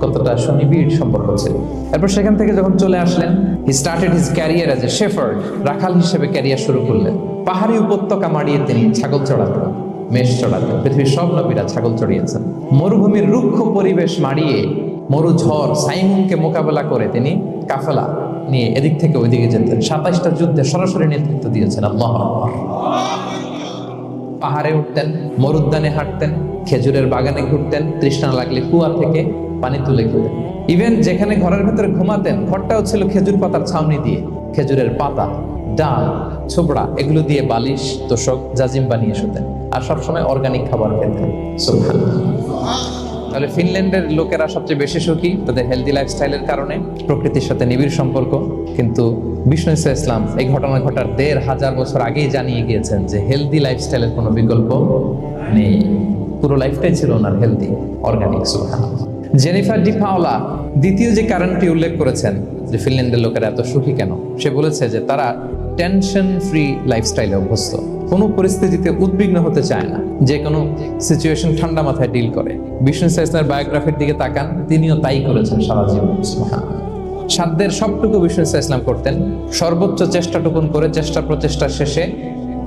কতটা সুনিবিড় সম্পর্ক ছিল। এরপর সেখান থেকে যখন চলে আসলেন, he started his career as a shepherd, রাখাল হিসেবে ক্যারিয়ার শুরু করলেন। পাহাড়ি উপত্যকা মাড়িয়ে তিনি ছাগল চড়াতেন, মেষ চড়াতেন। পৃথিবীর সব নবীরা ছাগল চড়িয়েছেন। মরুভূমির রুক্ষ পরিবেশ মাড়িয়ে মরু ঝড় সাইমুনকে মোকাবেলা করে তিনি কাফেলা নিয়ে এদিক থেকে ওইদিকে যেতেন। 27টা যুদ্ধে সরাসরি নেতৃত্ব দিয়েছেন। আল্লাহু আকবার। পাহাড়ে উঠতেন, মরুদ্যানে হাঁটতেন, খেজুরের বাগানে ঘুরতেন, তৃষ্ণা লাগলে কুয়া থেকে পানি তুলে খেতেন। ইভেন যেখানে ঘরের ভেতরে ঘুমাতেন, ঘরটাও ছিল খেজুর পাতার ছাউনি দিয়ে। খেজুরের পাতা, ডাল, ছোবড়া এগুলো দিয়ে বালিশ, তোষক, জাজিম বানিয়ে শুতেন। আর সবসময় অর্গানিক খাবার খেতেন। সুবহানাল্লাহ। তাহলে ফিনল্যান্ডের লোকেরা সবচেয়ে বেশি সুখী তাদের হেলদি লাইফস্টাইলের কারণে, প্রকৃতির সাথে নিবিড় সম্পর্ক। কিন্তু বিষ্ণু ইসলাম এই ঘটনা ঘটার 1500 বছর আগেই জানিয়ে গিয়েছেন যে হেলদি লাইফস্টাইলের কোনো বিকল্প নেই। পুরো লাইফটাই ছিল ওনার হেলদি, অর্গানিক। সুবহানাল্লাহ। জেনিফার ডি পাওলা দ্বিতীয় যে কারণটি উল্লেখ করেছেন যে ফিনল্যান্ডের লোকেরা এত সুখী কেন, সে বলেছে যে তারা টেনশন ফ্রি লাইফস্টাইলে অভ্যস্ত, কোনো পরিস্থিতিতে উদ্বিগ্ন হতে চায় না, যে কোনো সিচুয়েশন ঠান্ডা মাথায় ডিল করে। বিষ্ণু ইসলামের বায়োগ্রাফির দিকে তাকান, তিনিও তাই করেছেন সারা জীবন। সাধ্যের সবটুকু বিষ্ণু ইসলাম করতেন, সর্বোচ্চ চেষ্টাটুকুন করে চেষ্টা প্রচেষ্টা শেষে,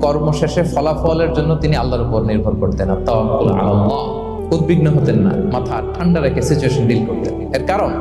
কর্ম শেষে ফলাফলের জন্য তিনি আল্লাহর উপর নির্ভর করতেন। আর তাওয়াক্কুল আলাল্লাহ, উদ্বিগ্ন হতেন না, মাথা ঠান্ডা রেখে সিচুয়েশন ডিল করতেন। এর কারণ